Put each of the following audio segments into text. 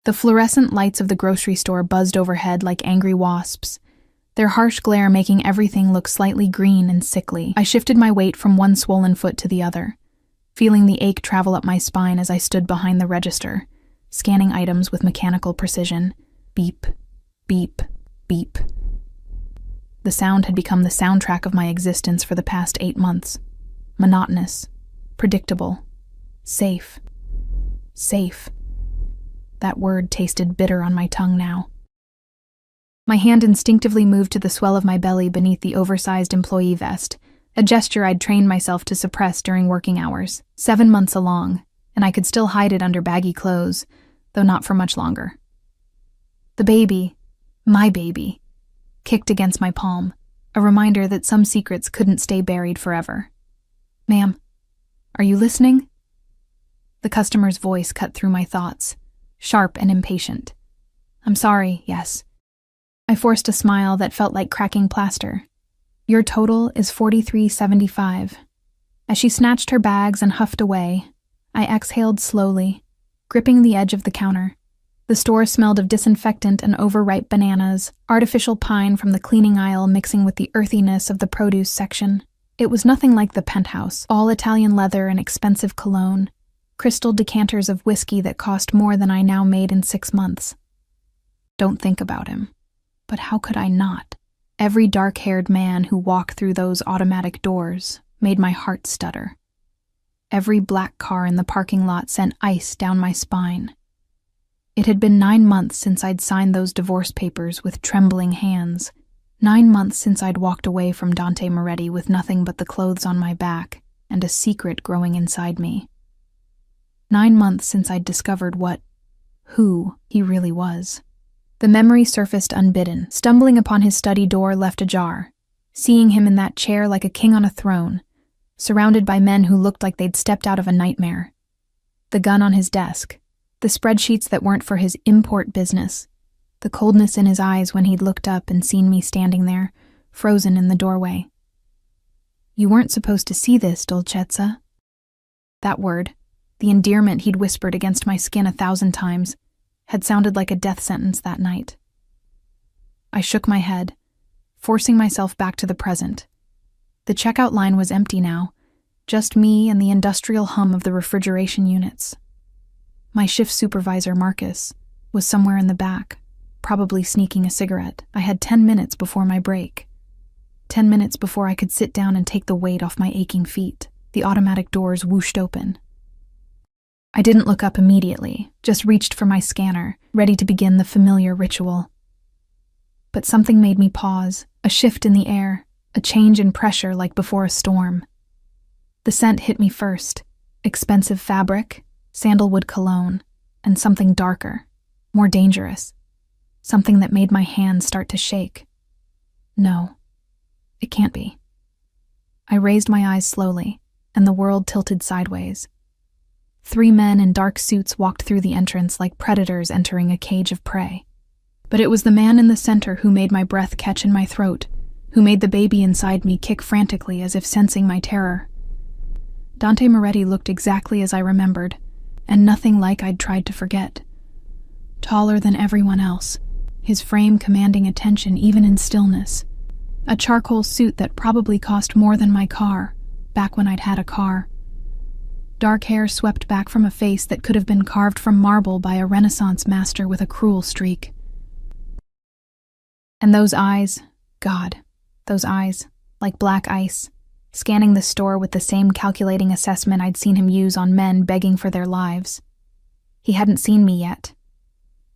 The fluorescent lights of the grocery store buzzed overhead like angry wasps, their harsh glare making everything look slightly green and sickly. I shifted my weight from one swollen foot to the other, feeling the ache travel up my spine as I stood behind the register, scanning items with mechanical precision. Beep, beep, beep. The sound had become the soundtrack of my existence for the past 8 months. Monotonous, predictable, safe. Safe. That word tasted bitter on my tongue now. My hand instinctively moved to the swell of my belly beneath the oversized employee vest, a gesture I'd trained myself to suppress during working hours. 7 months along, and I could still hide it under baggy clothes, though not for much longer. The baby, my baby, kicked against my palm, a reminder that some secrets couldn't stay buried forever. "Ma'am, are you listening?" The customer's voice cut through my thoughts, sharp and impatient. "I'm sorry, yes." I forced a smile that felt like cracking plaster. "Your total is $43.75. As she snatched her bags and huffed away, I exhaled slowly, gripping the edge of the counter. The store smelled of disinfectant and overripe bananas, artificial pine from the cleaning aisle mixing with the earthiness of the produce section. It was nothing like the penthouse, all Italian leather and expensive cologne, crystal decanters of whiskey that cost more than I now made in 6 months. Don't think about him. But how could I not? Every dark-haired man who walked through those automatic doors made my heart stutter. Every black car in the parking lot sent ice down my spine. It had been 9 months since I'd signed those divorce papers with trembling hands. 9 months since I'd walked away from Dante Moretti with nothing but the clothes on my back and a secret growing inside me. 9 months since I'd discovered who he really was. The memory surfaced unbidden. Stumbling upon his study door left ajar, seeing him in that chair like a king on a throne, surrounded by men who looked like they'd stepped out of a nightmare. The gun on his desk, the spreadsheets that weren't for his import business, the coldness in his eyes when he'd looked up and seen me standing there, frozen in the doorway. "You weren't supposed to see this, Dolcezza." That word, the endearment he'd whispered against my skin 1,000 times, had sounded like a death sentence that night. I shook my head, forcing myself back to the present. The checkout line was empty now, just me and the industrial hum of the refrigeration units. My shift supervisor, Marcus, was somewhere in the back, probably sneaking a cigarette. I had 10 minutes before my break. 10 minutes before I could sit down and take the weight off my aching feet. The automatic doors whooshed open. I didn't look up immediately, just reached for my scanner, ready to begin the familiar ritual. But something made me pause, a shift in the air, a change in pressure like before a storm. The scent hit me first, expensive fabric, sandalwood cologne, and something darker, more dangerous, something that made my hands start to shake. No, it can't be. I raised my eyes slowly, and the world tilted sideways. 3 men in dark suits walked through the entrance like predators entering a cage of prey. But it was the man in the center who made my breath catch in my throat, who made the baby inside me kick frantically as if sensing my terror. Dante Moretti looked exactly as I remembered, and nothing like I'd tried to forget. Taller than everyone else, his frame commanding attention even in stillness. A charcoal suit that probably cost more than my car, back when I'd had a car. Dark hair swept back from a face that could have been carved from marble by a Renaissance master with a cruel streak. And those eyes, God, those eyes, like black ice, scanning the store with the same calculating assessment I'd seen him use on men begging for their lives. He hadn't seen me yet.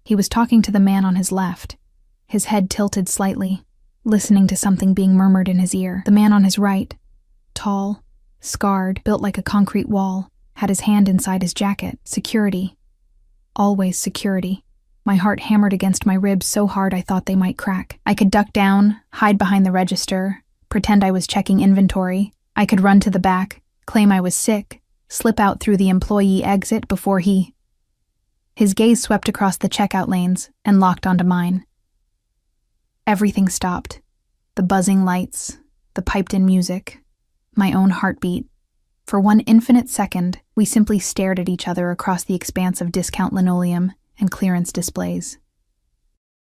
He was talking to the man on his left, his head tilted slightly, listening to something being murmured in his ear. The man on his right, tall, scarred, built like a concrete wall, had his hand inside his jacket. Security. Always security. My heart hammered against my ribs so hard I thought they might crack. I could duck down, hide behind the register, pretend I was checking inventory. I could run to the back, claim I was sick, slip out through the employee exit before His gaze swept across the checkout lanes and locked onto mine. Everything stopped. The buzzing lights, the piped-in music, my own heartbeat. For one infinite second, we simply stared at each other across the expanse of discount linoleum, and clearance displays.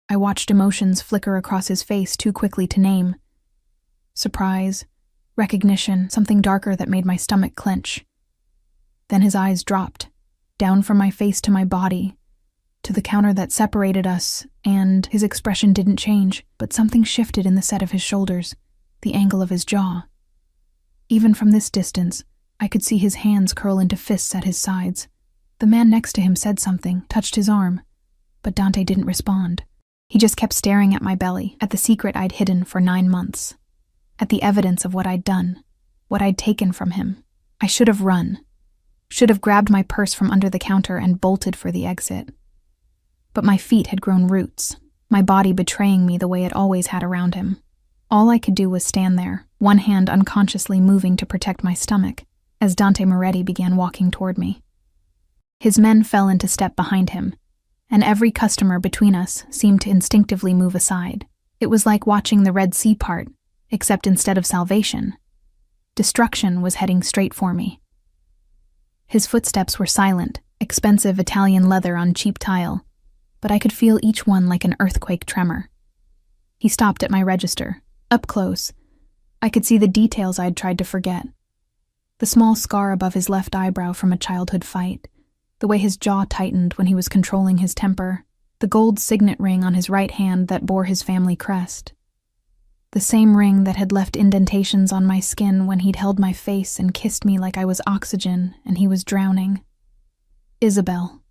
I watched emotions flicker across his face too quickly to name. Surprise, recognition, something darker that made my stomach clench. Then his eyes dropped, down from my face to my body, to the counter that separated us, and his expression didn't change, but something shifted in the set of his shoulders, the angle of his jaw. Even from this distance, I could see his hands curl into fists at his sides. The man next to him said something, touched his arm, but Dante didn't respond. He just kept staring at my belly, at the secret I'd hidden for 9 months, at the evidence of what I'd done, what I'd taken from him. I should have run, should have grabbed my purse from under the counter and bolted for the exit. But my feet had grown roots, my body betraying me the way it always had around him. All I could do was stand there, one hand unconsciously moving to protect my stomach, as Dante Moretti began walking toward me. His men fell into step behind him, and every customer between us seemed to instinctively move aside. It was like watching the Red Sea part, except instead of salvation, destruction was heading straight for me. His footsteps were silent, expensive Italian leather on cheap tile, but I could feel each one like an earthquake tremor. He stopped at my register. Up close, I could see the details I'd tried to forget. The small scar above his left eyebrow from a childhood fight, the way his jaw tightened when he was controlling his temper, the gold signet ring on his right hand that bore his family crest. The same ring that had left indentations on my skin when he'd held my face and kissed me like I was oxygen and he was drowning. Isabel.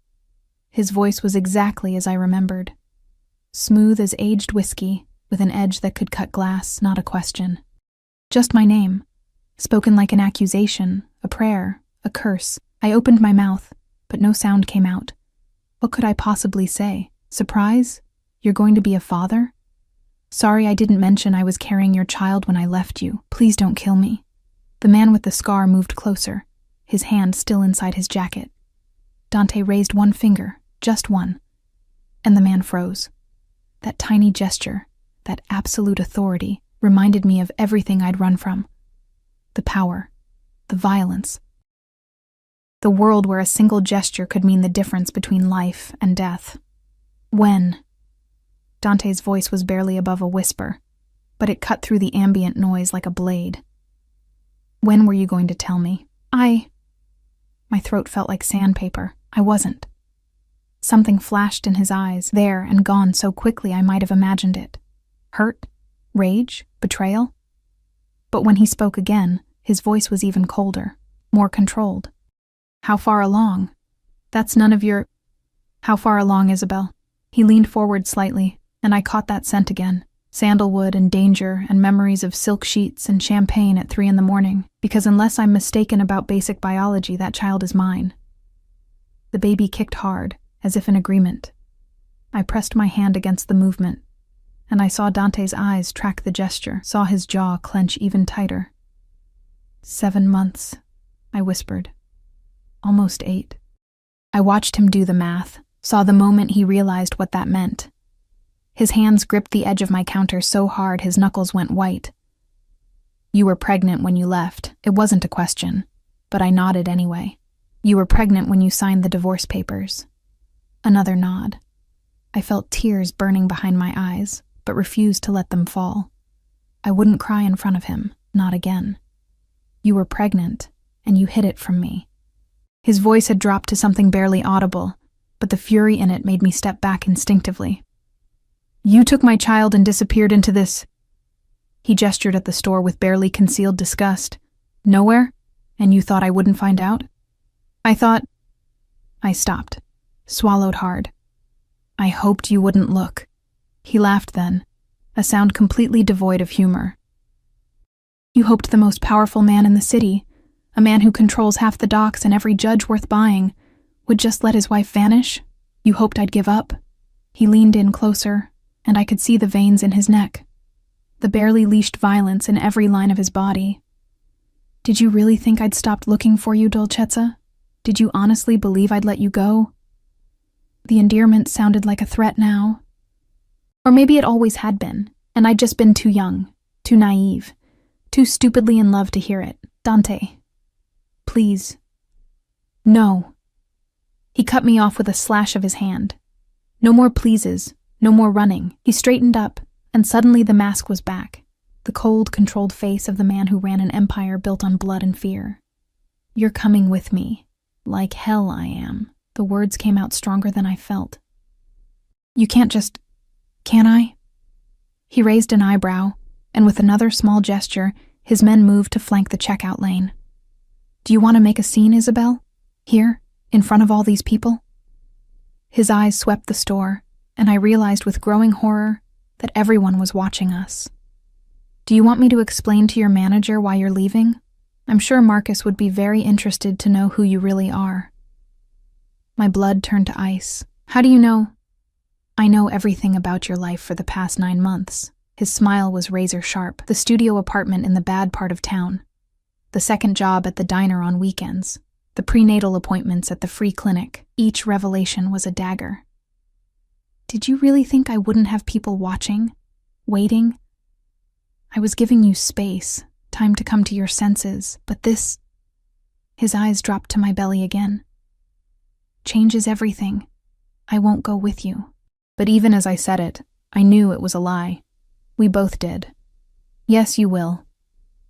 His voice was exactly as I remembered. Smooth as aged whiskey, with an edge that could cut glass, not a question. Just my name, spoken like an accusation, a prayer, a curse. I opened my mouth, but no sound came out. What could I possibly say? Surprise? You're going to be a father? Sorry I didn't mention I was carrying your child when I left you. Please don't kill me. The man with the scar moved closer, his hand still inside his jacket. Dante raised one finger, just one, and the man froze. That tiny gesture, that absolute authority, reminded me of everything I'd run from. The power, the violence. The world where a single gesture could mean the difference between life and death. When? Dante's voice was barely above a whisper, but it cut through the ambient noise like a blade. When were you going to tell me? My throat felt like sandpaper. I wasn't. Something flashed in his eyes, there and gone so quickly I might have imagined it. Hurt? Rage? Betrayal? But when he spoke again, his voice was even colder, more controlled. How far along? That's none of your... How far along, Isabel? He leaned forward slightly, and I caught that scent again. Sandalwood and danger and memories of silk sheets and champagne at 3 a.m, because unless I'm mistaken about basic biology, that child is mine. The baby kicked hard, as if in agreement. I pressed my hand against the movement, and I saw Dante's eyes track the gesture, saw his jaw clench even tighter. 7 months, I whispered. Almost 8. I watched him do the math, saw the moment he realized what that meant. His hands gripped the edge of my counter so hard his knuckles went white. You were pregnant when you left. It wasn't a question, but I nodded anyway. You were pregnant when you signed the divorce papers. Another nod. I felt tears burning behind my eyes, but refused to let them fall. I wouldn't cry in front of him, not again. You were pregnant, and you hid it from me. His voice had dropped to something barely audible, but the fury in it made me step back instinctively. You took my child and disappeared into this... He gestured at the store with barely concealed disgust. Nowhere? And you thought I wouldn't find out? I stopped, swallowed hard. I hoped you wouldn't look. He laughed then, a sound completely devoid of humor. You hoped the most powerful man in the city, a man who controls half the docks and every judge worth buying, would just let his wife vanish? You hoped I'd give up? He leaned in closer, and I could see the veins in his neck, the barely leashed violence in every line of his body. Did you really think I'd stopped looking for you, Dolcezza? Did you honestly believe I'd let you go? The endearment sounded like a threat now. Or maybe it always had been, and I'd just been too young, too naive, too stupidly in love to hear it. Dante. Please. No. He cut me off with a slash of his hand, No more pleases, no more running. He straightened up, and suddenly the mask was back. The cold, controlled face of the man who ran an empire built on blood and fear. "You're coming with me. Like hell I am." The words came out stronger than I felt. "You can't just... can I?" He raised an eyebrow, and with another small gesture, his men moved to flank the checkout lane. "Do you want to make a scene, Isabel? Here, in front of all these people?" His eyes swept the store, and I realized with growing horror that everyone was watching us. "Do you want me to explain to your manager why you're leaving? I'm sure Marcus would be very interested to know who you really are." My blood turned to ice. "How do you know?" "I know everything about your life for the past 9 months. His smile was razor sharp. The studio apartment in the bad part of town. The second job at the diner on weekends. The prenatal appointments at the free clinic. Each revelation was a dagger." "Did you really think I wouldn't have people watching? Waiting? I was giving you space, time to come to your senses, but this..." His eyes dropped to my belly again. "Changes everything. I won't go with you." But even as I said it, I knew it was a lie. We both did. "Yes, you will."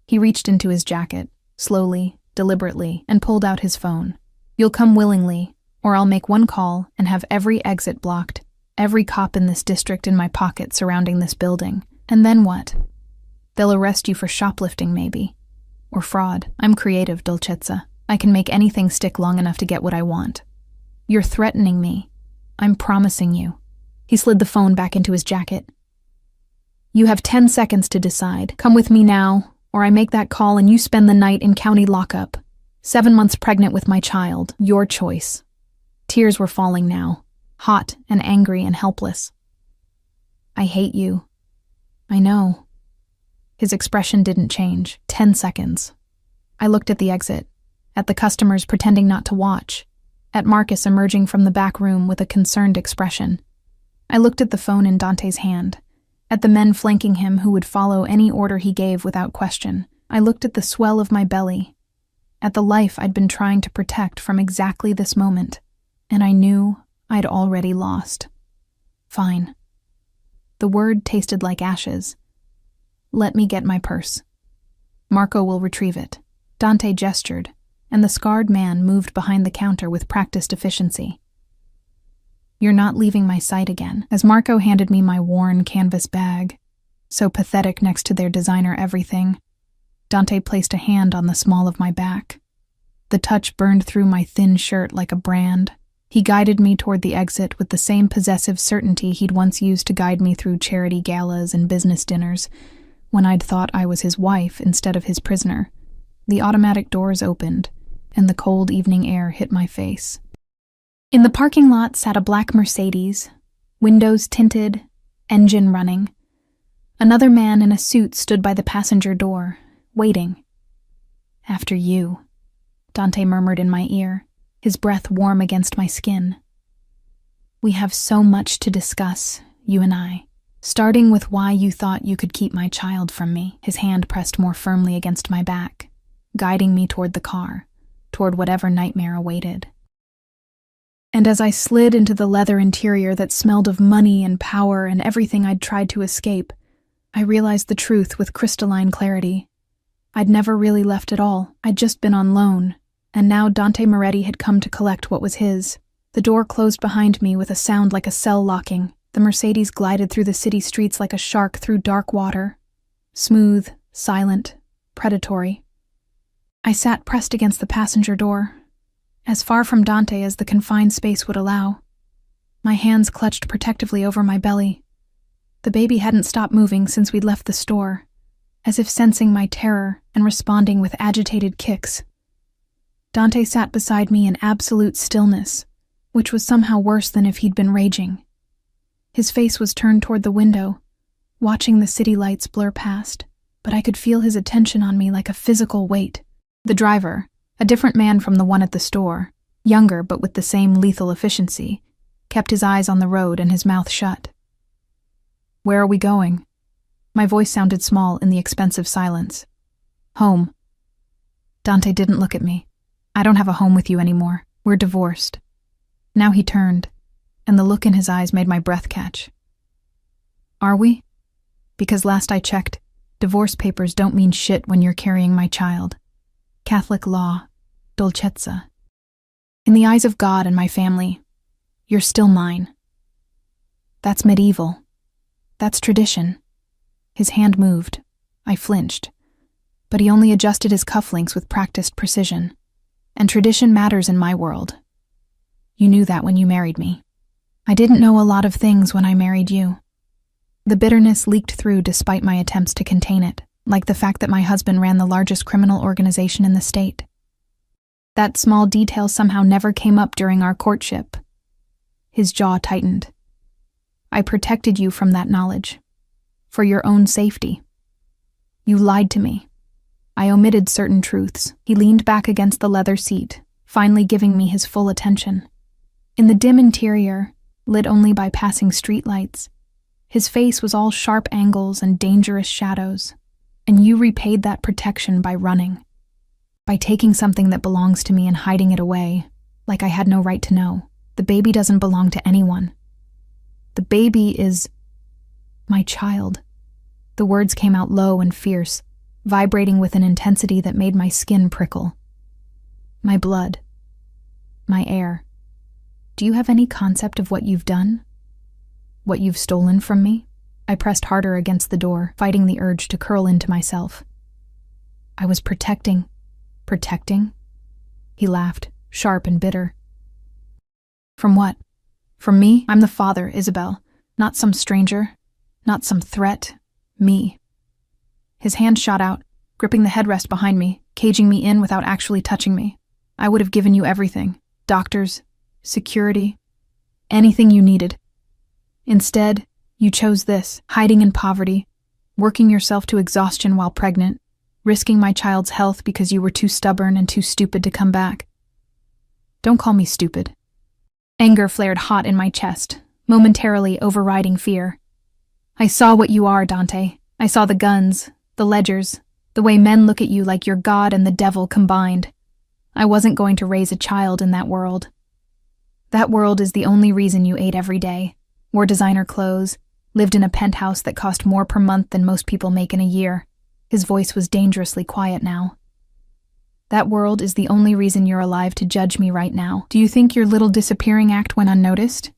He reached into his jacket, slowly, deliberately, and pulled out his phone. "You'll come willingly, or I'll make one call and have every exit blocked, every cop in this district in my pocket surrounding this building. And then what? They'll arrest you for shoplifting, maybe. Or fraud. I'm creative, Dolcezza. I can make anything stick long enough to get what I want. You're threatening me. I'm promising you." He slid the phone back into his jacket. "You have 10 seconds to decide. Come with me now, or I make that call and you spend the night in county lockup. 7 months pregnant with my child. Your choice." Tears were falling now, hot and angry and helpless. "I hate you." "I know." His expression didn't change. 10 seconds. I looked at the exit, at the customers pretending not to watch, at Marcus emerging from the back room with a concerned expression. I looked at the phone in Dante's hand, at the men flanking him who would follow any order he gave without question. I looked at the swell of my belly, at the life I'd been trying to protect from exactly this moment, and I knew I'd already lost. Fine. The word tasted like ashes. "Let me get my purse. Marco will retrieve it." Dante gestured, and the scarred man moved behind the counter with practiced efficiency. "You're not leaving my sight again." As Marco handed me my worn canvas bag, so pathetic next to their designer everything, Dante placed a hand on the small of my back. The touch burned through my thin shirt like a brand. He guided me toward the exit with the same possessive certainty he'd once used to guide me through charity galas and business dinners, when I'd thought I was his wife instead of his prisoner. The automatic doors opened, and the cold evening air hit my face. In the parking lot sat a black Mercedes, windows tinted, engine running. Another man in a suit stood by the passenger door, waiting. "After you," Dante murmured in my ear, his breath warm against my skin. "We have so much to discuss, you and I. Starting with why you thought you could keep my child from me." His hand pressed more firmly against my back, guiding me toward the car, toward whatever nightmare awaited. And as I slid into the leather interior that smelled of money and power and everything I'd tried to escape, I realized the truth with crystalline clarity. I'd never really left at all. I'd just been on loan, and now Dante Moretti had come to collect what was his. The door closed behind me with a sound like a cell locking. The Mercedes glided through the city streets like a shark through dark water. Smooth, silent, predatory. I sat pressed against the passenger door, as far from Dante as the confined space would allow. My hands clutched protectively over my belly. The baby hadn't stopped moving since we'd left the store, as if sensing my terror and responding with agitated kicks. Dante sat beside me in absolute stillness, which was somehow worse than if he'd been raging. His face was turned toward the window, watching the city lights blur past, but I could feel his attention on me like a physical weight. The driver, a different man from the one at the store, younger but with the same lethal efficiency, kept his eyes on the road and his mouth shut. "Where are we going?" My voice sounded small in the expensive silence. "Home." Dante didn't look at me. "I don't have a home with you anymore. We're divorced." Now he turned. and the look in his eyes made my breath catch. Are we? Because last I checked, divorce papers don't mean shit when you're carrying my child. Catholic law, dolcezza. In the eyes of God and my family, you're still mine. That's medieval. That's tradition. His hand moved. I flinched. But he only adjusted his cufflinks with practiced precision. And tradition matters in my world. You knew that when you married me. I didn't know a lot of things when I married you. The bitterness leaked through despite my attempts to contain it, like the fact that my husband ran the largest criminal organization in the state. That small detail somehow never came up during our courtship. His jaw tightened. I protected you from that knowledge. For your own safety. You lied to me. I omitted certain truths. He leaned back against the leather seat, finally giving me his full attention. In the dim interior, lit only by passing streetlights, his face was all sharp angles and dangerous shadows, and you repaid that protection by running. By taking something that belongs to me and hiding it away, like I had no right to know. The baby doesn't belong to anyone. The baby is my child. The words came out low and fierce, vibrating with an intensity that made my skin prickle. My blood. My air. Do you have any concept of what you've done? What you've stolen from me? I pressed harder against the door, fighting the urge to curl into myself. I was protecting. Protecting? He laughed, sharp and bitter. From what? From me? I'm the father, Isabel. Not some stranger. Not some threat. Me. His hand shot out, gripping the headrest behind me, caging me in without actually touching me. I would have given you everything. Doctors, security, anything you needed. Instead, you chose this, hiding in poverty, working yourself to exhaustion while pregnant, risking my child's health because you were too stubborn and too stupid to come back. Don't call me stupid. Anger flared hot in my chest, momentarily overriding fear. I saw what you are, Dante. I saw the guns, the ledgers, the way men look at you like you're God and the devil combined. I wasn't going to raise a child in that world. That world is the only reason you ate every day, wore designer clothes, lived in a penthouse that cost more per month than most people make in a year. His voice was dangerously quiet now. That world is the only reason you're alive to judge me right now. Do you think your little disappearing act went unnoticed?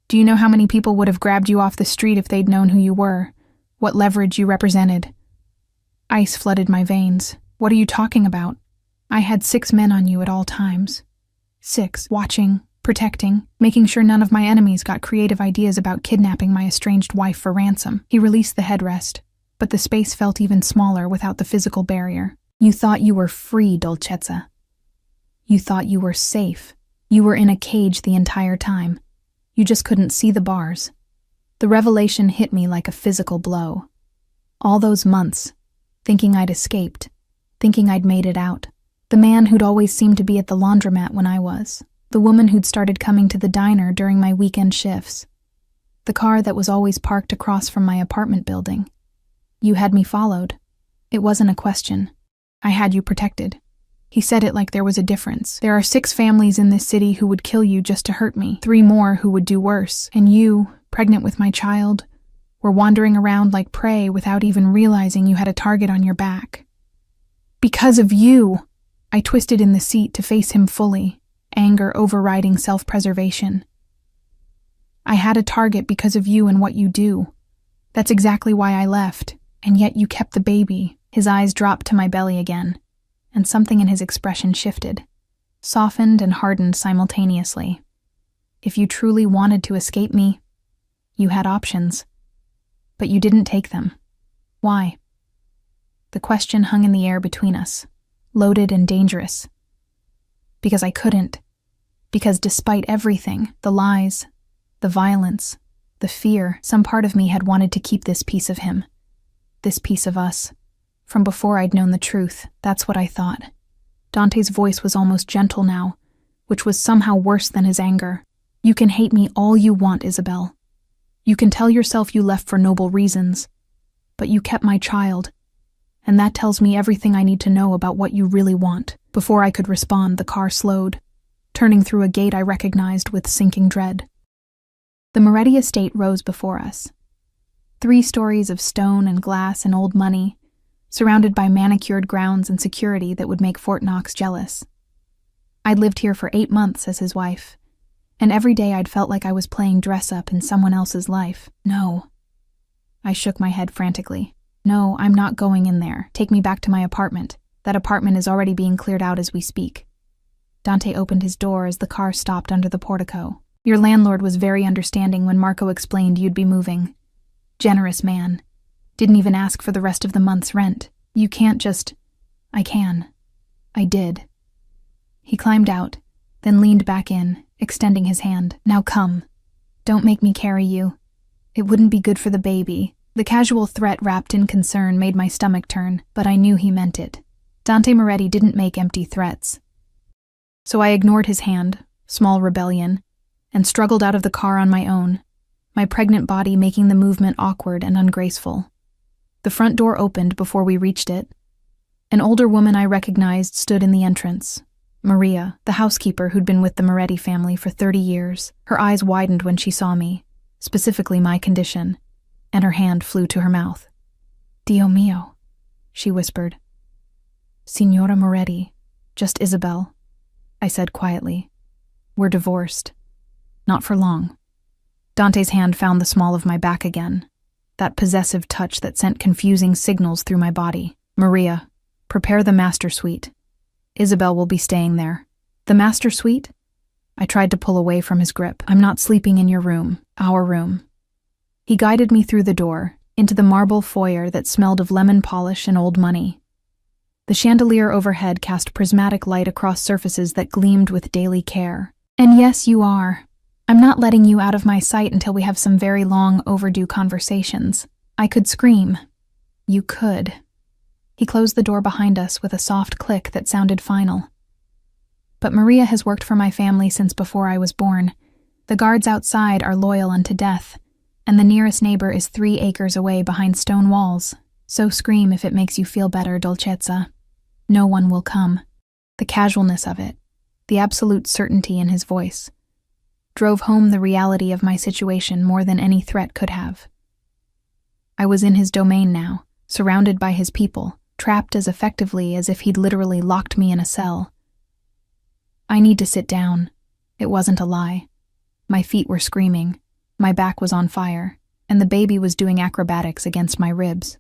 Do you know how many people would have grabbed you off the street if they'd known who you were? What leverage you represented? Ice flooded my veins. What are you talking about? I had 6 men on you at all times. 6, watching, protecting, making sure none of my enemies got creative ideas about kidnapping my estranged wife for ransom. He released the headrest, but the space felt even smaller without the physical barrier. You thought you were free, Dolcezza. You thought you were safe. You were in a cage the entire time. You just couldn't see the bars. The revelation hit me like a physical blow. All those months, thinking I'd escaped, thinking I'd made it out. The man who'd always seemed to be at the laundromat when I was. The woman who'd started coming to the diner during my weekend shifts. The car that was always parked across from my apartment building. You had me followed. It wasn't a question. I had you protected. He said it like there was a difference. There are 6 families in this city who would kill you just to hurt me. 3 more who would do worse. And you, pregnant with my child, were wandering around like prey without even realizing you had a target on your back. Because of you! I twisted in the seat to face him fully, anger overriding self-preservation. I had a target because of you and what you do. That's exactly why I left, and yet you kept the baby. His eyes dropped to my belly again, and something in his expression shifted, softened and hardened simultaneously. If you truly wanted to escape me, you had options, but you didn't take them. Why? The question hung in the air between us, loaded and dangerous. Because I couldn't. Because despite everything, the lies, the violence, the fear, some part of me had wanted to keep this piece of him, this piece of us. From before I'd known the truth, that's what I thought. Dante's voice was almost gentle now, which was somehow worse than his anger. You can hate me all you want, Isabel. You can tell yourself you left for noble reasons, but you kept my child, and that tells me everything I need to know about what you really want. Before I could respond, the car slowed, turning through a gate I recognized with sinking dread. The Moretti estate rose before us. 3 stories of stone and glass and old money, surrounded by manicured grounds and security that would make Fort Knox jealous. I'd lived here for 8 months as his wife, and every day I'd felt like I was playing dress-up in someone else's life. No. I shook my head frantically. No, I'm not going in there. Take me back to my apartment. That apartment is already being cleared out as we speak. Dante opened his door as the car stopped under the portico. Your landlord was very understanding when Marco explained you'd be moving. Generous man. Didn't even ask for the rest of the month's rent. You can't just... I can. I did. He climbed out, then leaned back in, extending his hand. Now come. Don't make me carry you. It wouldn't be good for the baby. The casual threat wrapped in concern made my stomach turn, but I knew he meant it. Dante Moretti didn't make empty threats. So I ignored his hand, small rebellion, and struggled out of the car on my own, my pregnant body making the movement awkward and ungraceful. The front door opened before we reached it. An older woman I recognized stood in the entrance. Maria, the housekeeper who'd been with the Moretti family for 30 years. Her eyes widened when she saw me, specifically my condition, and her hand flew to her mouth. Dio mio, she whispered. Signora Moretti, just Isabel, I said quietly. We're divorced. Not for long. Dante's hand found the small of my back again, that possessive touch that sent confusing signals through my body. Maria, prepare the master suite. Isabel will be staying there. The master suite? I tried to pull away from his grip. I'm not sleeping in your room, our room. He guided me through the door, into the marble foyer that smelled of lemon polish and old money. The chandelier overhead cast prismatic light across surfaces that gleamed with daily care. And yes, you are. I'm not letting you out of my sight until we have some very long, overdue conversations. I could scream. You could. He closed the door behind us with a soft click that sounded final. But Maria has worked for my family since before I was born. The guards outside are loyal unto death, and the nearest neighbor is 3 acres away behind stone walls. So scream if it makes you feel better, Dolcezza. No one will come. The casualness of it, the absolute certainty in his voice, drove home the reality of my situation more than any threat could have. I was in his domain now, surrounded by his people, trapped as effectively as if he'd literally locked me in a cell. I need to sit down. It wasn't a lie. My feet were screaming, my back was on fire, and the baby was doing acrobatics against my ribs.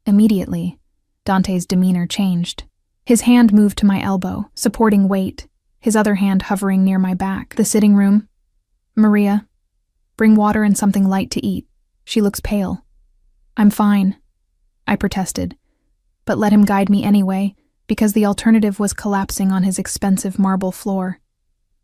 Immediately, Dante's demeanor changed. His hand moved to my elbow, supporting weight, his other hand hovering near my back. The sitting room. Maria, bring water and something light to eat. She looks pale. I'm fine, I protested, but let him guide me anyway, because the alternative was collapsing on his expensive marble floor.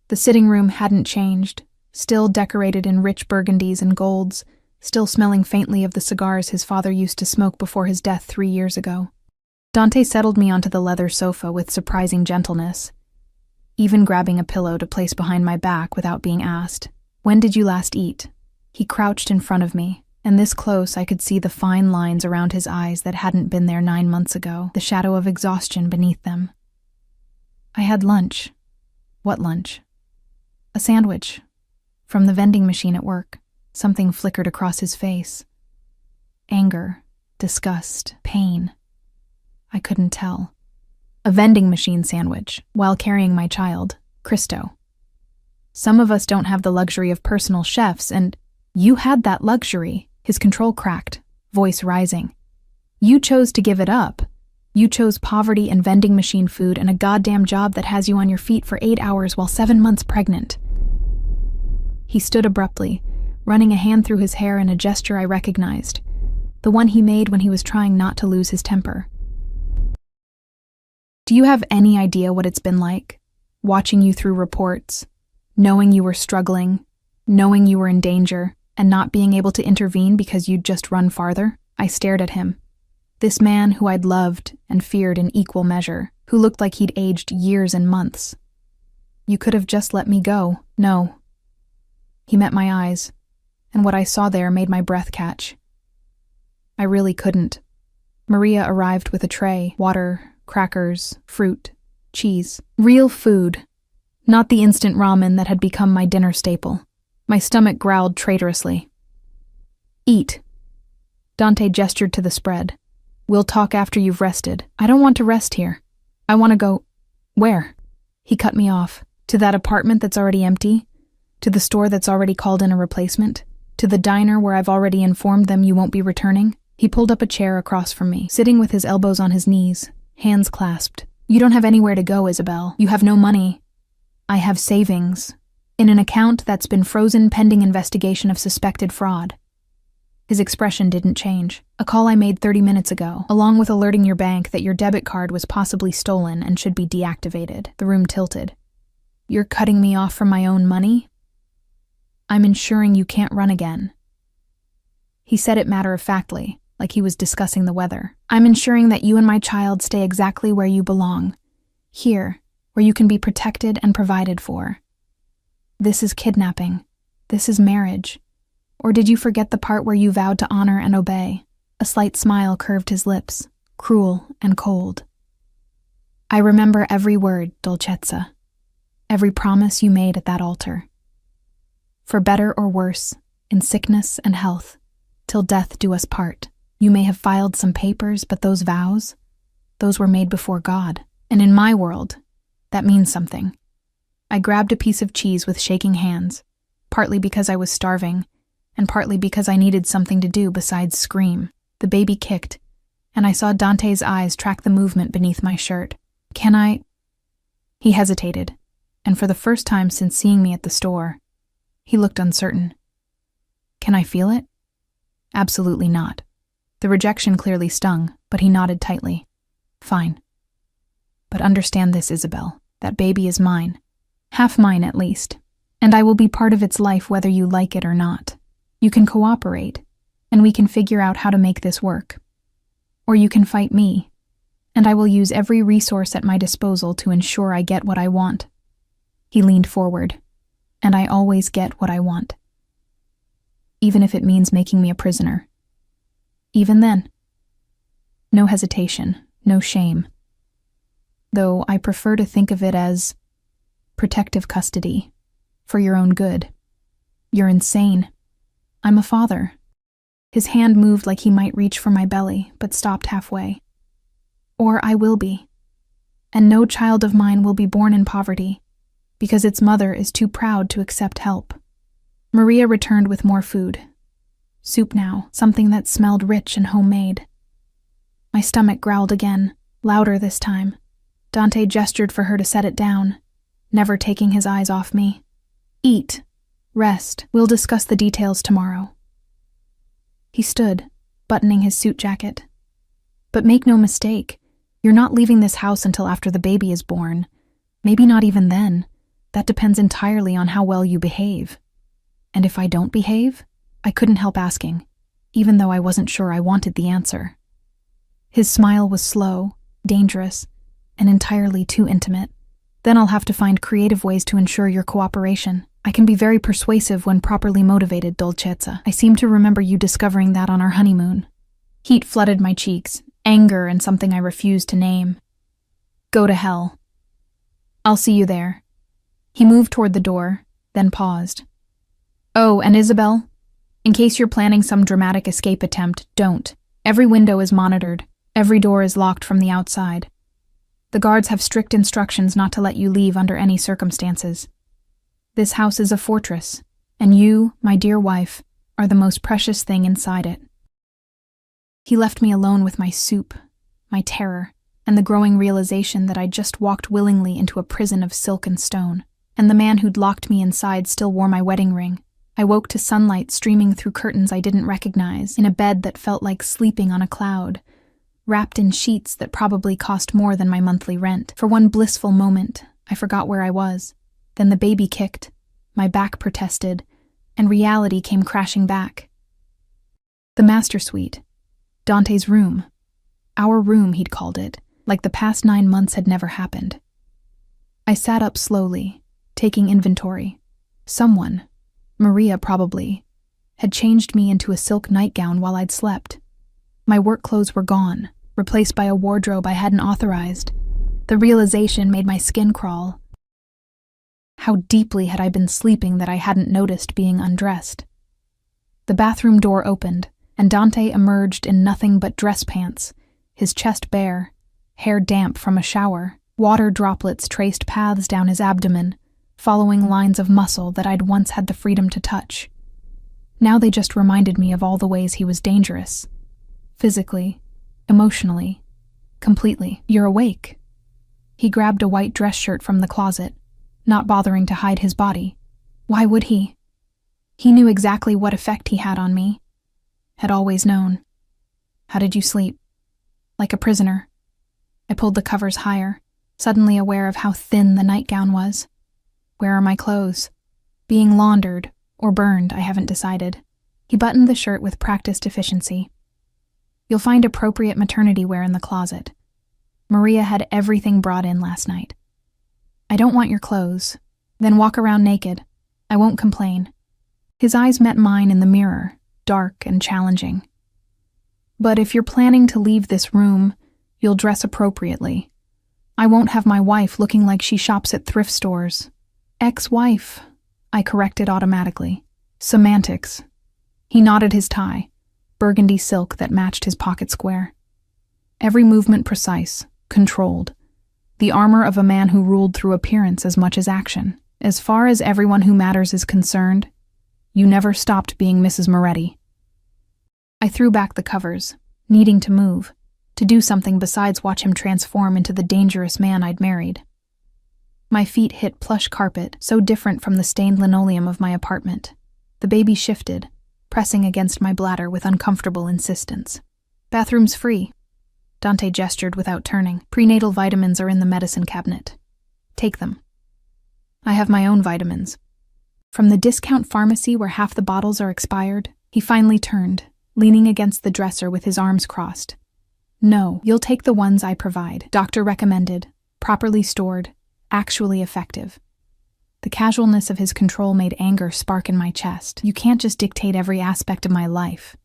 The sitting room hadn't changed, still decorated in rich burgundies and golds, still smelling faintly of the cigars his father used to smoke before his death 3 years ago. Dante settled me onto the leather sofa with surprising gentleness, even grabbing a pillow to place behind my back without being asked. When did you last eat? He crouched in front of me, and this close I could see the fine lines around his eyes that hadn't been there 9 months ago, the shadow of exhaustion beneath them. I had lunch. What lunch? A sandwich. From the vending machine at work. Something flickered across his face. Anger, disgust, pain. I couldn't tell. A vending machine sandwich, while carrying my child, Cristo. Some of us don't have the luxury of personal chefs, and you had that luxury. His control cracked, voice rising. You chose to give it up. You chose poverty and vending machine food and a goddamn job that has you on your feet for 8 hours while 7 months pregnant. He stood abruptly, running a hand through his hair in a gesture I recognized, the one he made when he was trying not to lose his temper. Do you have any idea what it's been like, watching you through reports, knowing you were struggling, knowing you were in danger, and not being able to intervene because you'd just run farther? I stared at him. This man who I'd loved and feared in equal measure, who looked like he'd aged years and months. You could have just let me go. No. He met my eyes, and what I saw there made my breath catch. I really couldn't. Maria arrived with a tray, water, crackers, fruit, cheese. Real food, not the instant ramen that had become my dinner staple. My stomach growled traitorously. Eat. Dante gestured to the spread. We'll talk after you've rested. I don't want to rest here. I want to go… Where? He cut me off. To that apartment that's already empty? To the store that's already called in a replacement? To the diner where I've already informed them you won't be returning? He pulled up a chair across from me, sitting with his elbows on his knees, hands clasped. You don't have anywhere to go, Isabel. You have no money. I have savings. In an account that's been frozen pending investigation of suspected fraud. His expression didn't change. A call I made 30 minutes ago, along with alerting your bank that your debit card was possibly stolen and should be deactivated. The room tilted. You're cutting me off from my own money? I'm ensuring you can't run again. He said it matter-of-factly, like he was discussing the weather. I'm ensuring that you and my child stay exactly where you belong. Here, where you can be protected and provided for. This is kidnapping. This is marriage. Or did you forget the part where you vowed to honor and obey? A slight smile curved his lips, cruel and cold. I remember every word, Dolcezza. Every promise you made at that altar. For better or worse, in sickness and health, till death do us part. You may have filed some papers, but those vows, those were made before God. And in my world, that means something. I grabbed a piece of cheese with shaking hands, partly because I was starving, and partly because I needed something to do besides scream. The baby kicked, and I saw Dante's eyes track the movement beneath my shirt. Can I… He hesitated, and for the first time since seeing me at the store, he looked uncertain. Can I feel it? Absolutely not. The rejection clearly stung, but he nodded tightly. Fine. But understand this, Isabel. That baby is mine. Half mine, at least. And I will be part of its life whether you like it or not. You can cooperate, and we can figure out how to make this work. Or you can fight me, and I will use every resource at my disposal to ensure I get what I want. He leaned forward, and I always get what I want. Even if it means making me a prisoner. Even then. No hesitation, no shame. Though I prefer to think of it as protective custody, for your own good. You're insane. I'm a father. His hand moved like he might reach for my belly, but stopped halfway. Or I will be. And no child of mine will be born in poverty, because its mother is too proud to accept help. Maria returned with more food. Soup now, something that smelled rich and homemade. My stomach growled again, louder this time. Dante gestured for her to set it down, never taking his eyes off me. Eat. Rest. We'll discuss the details tomorrow. He stood, buttoning his suit jacket. But make no mistake, you're not leaving this house until after the baby is born. Maybe not even then. That depends entirely on how well you behave. And if I don't behave, I couldn't help asking, even though I wasn't sure I wanted the answer. His smile was slow, dangerous, and entirely too intimate. Then I'll have to find creative ways to ensure your cooperation. I can be very persuasive when properly motivated, Dolcezza. I seem to remember you discovering that on our honeymoon. Heat flooded my cheeks, anger and something I refused to name. Go to hell. I'll see you there. He moved toward the door, then paused. Oh, and Isabel, in case you're planning some dramatic escape attempt, don't. Every window is monitored. Every door is locked from the outside. The guards have strict instructions not to let you leave under any circumstances. This house is a fortress, and you, my dear wife, are the most precious thing inside it. He left me alone with my soup, my terror, and the growing realization that I'd just walked willingly into a prison of silk and stone, and the man who'd locked me inside still wore my wedding ring. I woke to sunlight streaming through curtains I didn't recognize, in a bed that felt like sleeping on a cloud, wrapped in sheets that probably cost more than my monthly rent. For one blissful moment, I forgot where I was. Then the baby kicked, my back protested, and reality came crashing back. The master suite. Dante's room. Our room, he'd called it, like the past 9 months had never happened. I sat up slowly, taking inventory. Someone, Maria probably, had changed me into a silk nightgown while I'd slept. My work clothes were gone, replaced by a wardrobe I hadn't authorized. The realization made my skin crawl. How deeply had I been sleeping that I hadn't noticed being undressed? The bathroom door opened, and Dante emerged in nothing but dress pants, his chest bare, hair damp from a shower. Water droplets traced paths down his abdomen, following lines of muscle that I'd once had the freedom to touch. Now they just reminded me of all the ways he was dangerous. Physically, emotionally, completely. "You're awake." He grabbed a white dress shirt from the closet, not bothering to hide his body. Why would he? He knew exactly what effect he had on me. Had always known. "How did you sleep?" "Like a prisoner." I pulled the covers higher, suddenly aware of how thin the nightgown was. "Where are my clothes?" "Being laundered, or burned, I haven't decided." He buttoned the shirt with practiced efficiency. "You'll find appropriate maternity wear in the closet. Maria had everything brought in last night." "I don't want your clothes. Then walk around naked. I won't complain." His eyes met mine in the mirror, dark and challenging. "But if you're planning to leave this room, you'll dress appropriately. I won't have my wife looking like she shops at thrift stores." "Ex-wife," I corrected automatically. "Semantics." He knotted his tie, burgundy silk that matched his pocket square. Every movement precise, controlled. The armor of a man who ruled through appearance as much as action. "As far as everyone who matters is concerned, you never stopped being Mrs. Moretti." I threw back the covers, needing to move, to do something besides watch him transform into the dangerous man I'd married. My feet hit plush carpet, so different from the stained linoleum of my apartment. The baby shifted, pressing against my bladder with uncomfortable insistence. "Bathroom's free." Dante gestured without turning. "Prenatal vitamins are in the medicine cabinet. Take them." "I have my own vitamins." From the discount pharmacy where half the bottles are expired, he finally turned, leaning against the dresser with his arms crossed. "No, you'll take the ones I provide. Doctor recommended, properly stored, actually effective." The casualness of his control made anger spark in my chest. "You can't just dictate every aspect of my life.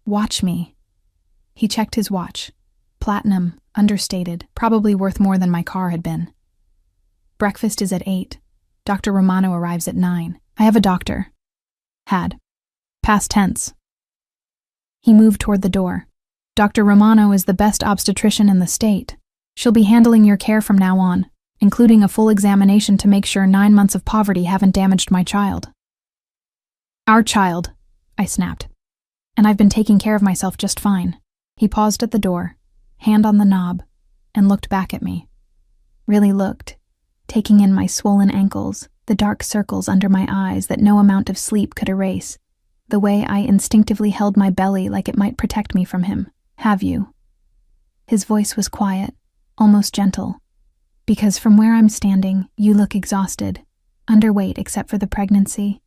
Watch me." He checked his watch. Platinum, understated, probably worth more than my car had been. "Breakfast is at 8. Dr. Romano arrives at 9. I have a doctor." "Had." Past tense. He moved toward the door. "Dr. Romano is the best obstetrician in the state. She'll be handling your care from now on, including a full examination to make sure 9 months of poverty haven't damaged my child." "Our child," I snapped. "And I've been taking care of myself just fine." He paused at the door, hand on the knob, and looked back at me. Really looked, taking in my swollen ankles, the dark circles under my eyes that no amount of sleep could erase, the way I instinctively held my belly like it might protect me from him. "Have you?" His voice was quiet, almost gentle. "Because from where I'm standing, you look exhausted, underweight except for the pregnancy,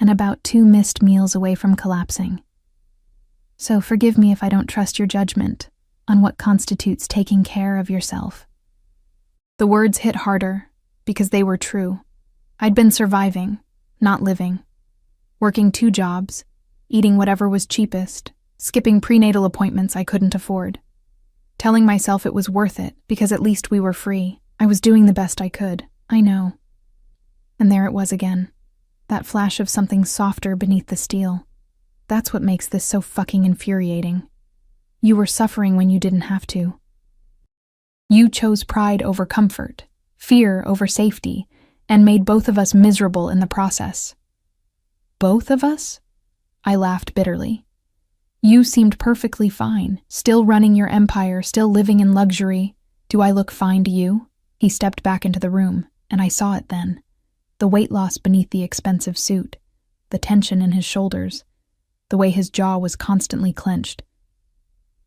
and about 2 missed meals away from collapsing. So forgive me if I don't trust your judgment on what constitutes taking care of yourself." The words hit harder because they were true. I'd been surviving, not living. Working 2 jobs, eating whatever was cheapest, skipping prenatal appointments I couldn't afford. Telling myself it was worth it because at least we were free. I was doing the best I could, I know. And there it was again. That flash of something softer beneath the steel. That's what makes this so fucking infuriating. You were suffering when you didn't have to. You chose pride over comfort, fear over safety, and made both of us miserable in the process. Both of us? I laughed bitterly. You seemed perfectly fine, still running your empire, still living in luxury. Do I look fine to you? He stepped back into the room, and I saw it then. The weight loss beneath the expensive suit, the tension in his shoulders, the way his jaw was constantly clenched.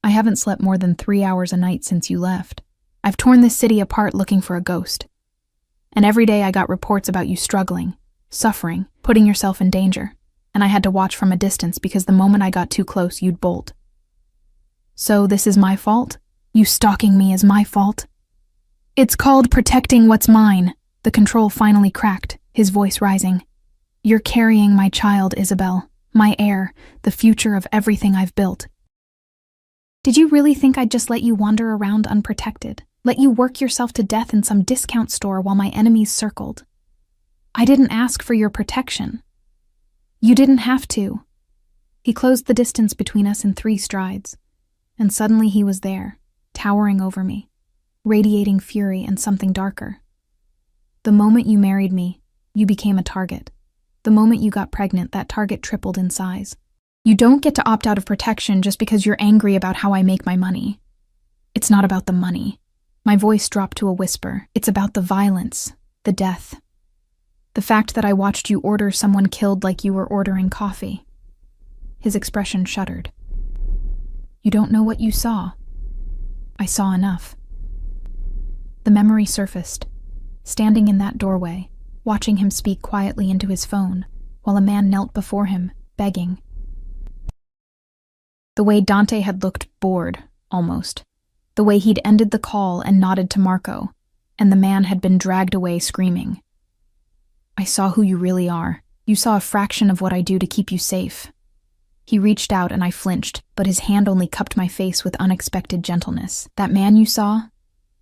"I haven't slept more than 3 hours a night since you left. I've torn this city apart looking for a ghost. And every day I got reports about you struggling, suffering, putting yourself in danger. And I had to watch from a distance because the moment I got too close, you'd bolt. So this is my fault? You stalking me is my fault? It's called protecting what's mine." The control finally cracked, his voice rising. "You're carrying my child, Isabel, my heir, the future of everything I've built. Did you really think I'd just let you wander around unprotected? Let you work yourself to death in some discount store while my enemies circled? I didn't ask for your protection. You didn't have to. He closed the distance between us in 3 strides, and suddenly he was there, towering over me, radiating fury and something darker. The moment you married me, you became a target. The moment you got pregnant, that target tripled in size. You don't get to opt out of protection just because you're angry about how I make my money. It's not about the money. My voice dropped to a whisper. It's about the violence, the death. The fact that I watched you order someone killed like you were ordering coffee. His expression shuddered. You don't know what you saw. I saw enough. The memory surfaced, standing in that doorway, watching him speak quietly into his phone, while a man knelt before him, begging. The way Dante had looked bored, almost. The way he'd ended the call and nodded to Marco, and the man had been dragged away screaming. I saw who you really are. You saw a fraction of what I do to keep you safe. He reached out and I flinched, but his hand only cupped my face with unexpected gentleness. That man you saw?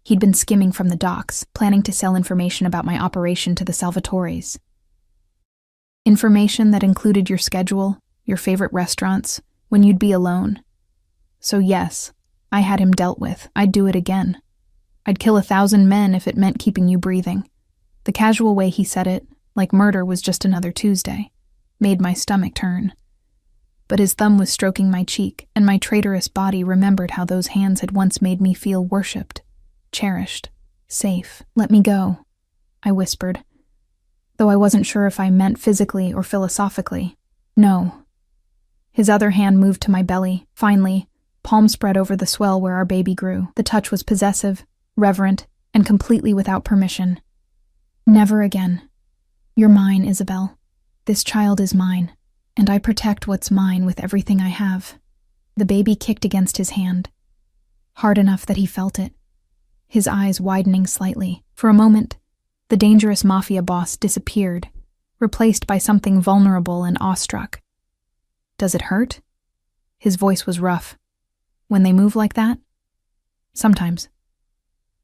He'd been skimming from the docks, planning to sell information about my operation to the Salvatores. Information that included your schedule, your favorite restaurants, when you'd be alone. So yes, I had him dealt with. I'd do it again. I'd kill 1,000 men if it meant keeping you breathing. The casual way he said it, like murder was just another Tuesday, made my stomach turn. But his thumb was stroking my cheek, and my traitorous body remembered how those hands had once made me feel worshipped, cherished, safe. Let me go, I whispered, though I wasn't sure if I meant physically or philosophically. No. His other hand moved to my belly, finally, palm spread over the swell where our baby grew. The touch was possessive, reverent, and completely without permission. Never again. You're mine, Isabel. This child is mine, and I protect what's mine with everything I have. The baby kicked against his hand, hard enough that he felt it, his eyes widening slightly. For a moment, the dangerous Mafia boss disappeared, replaced by something vulnerable and awestruck. Does it hurt? His voice was rough. When they move like that? Sometimes.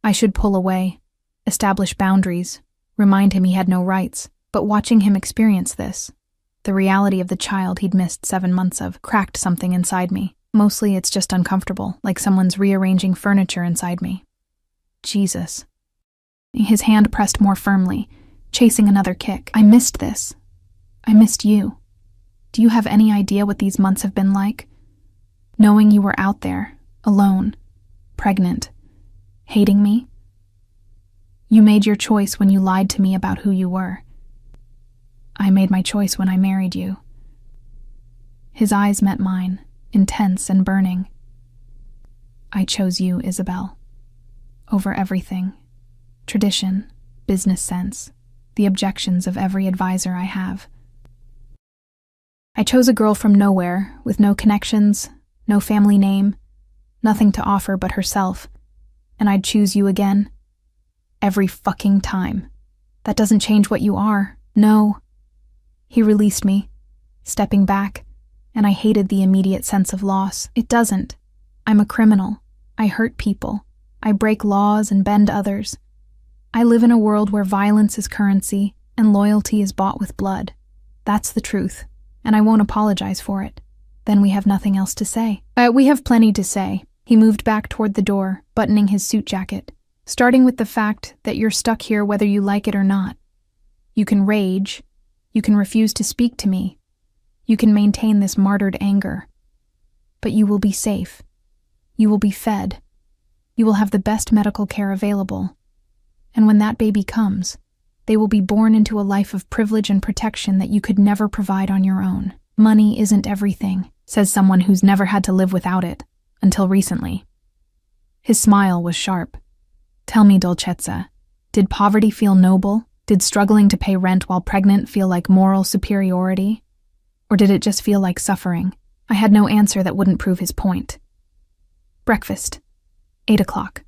I should pull away, establish boundaries, remind him he had no rights, but watching him experience this, the reality of the child he'd missed 7 months of, cracked something inside me. Mostly it's just uncomfortable, like someone's rearranging furniture inside me. Jesus. His hand pressed more firmly, chasing another kick. I missed this. I missed you. Do you have any idea what these months have been like? Knowing you were out there, alone, pregnant, hating me? You made your choice when you lied to me about who you were. I made my choice when I married you. His eyes met mine, intense and burning. I chose you, Isabel. Over everything. Tradition, business sense, the objections of every advisor I have. I chose a girl from nowhere, with no connections, no family name, nothing to offer but herself, and I'd choose you again. Every fucking time. That doesn't change what you are. No. He released me, stepping back, and I hated the immediate sense of loss. It doesn't. I'm a criminal. I hurt people. I break laws and bend others. I live in a world where violence is currency and loyalty is bought with blood. That's the truth, and I won't apologize for it. Then we have nothing else to say. We have plenty to say. He moved back toward the door, buttoning his suit jacket, starting with the fact that you're stuck here whether you like it or not. You can rage. You can refuse to speak to me. You can maintain this martyred anger. But you will be safe. You will be fed. You will have the best medical care available. And when that baby comes, they will be born into a life of privilege and protection that you could never provide on your own. Money isn't everything, says someone who's never had to live without it, until recently. His smile was sharp. Tell me, Dolcezza, did poverty feel noble? Did struggling to pay rent while pregnant feel like moral superiority? Or did it just feel like suffering? I had no answer that wouldn't prove his point. Breakfast. 8 o'clock.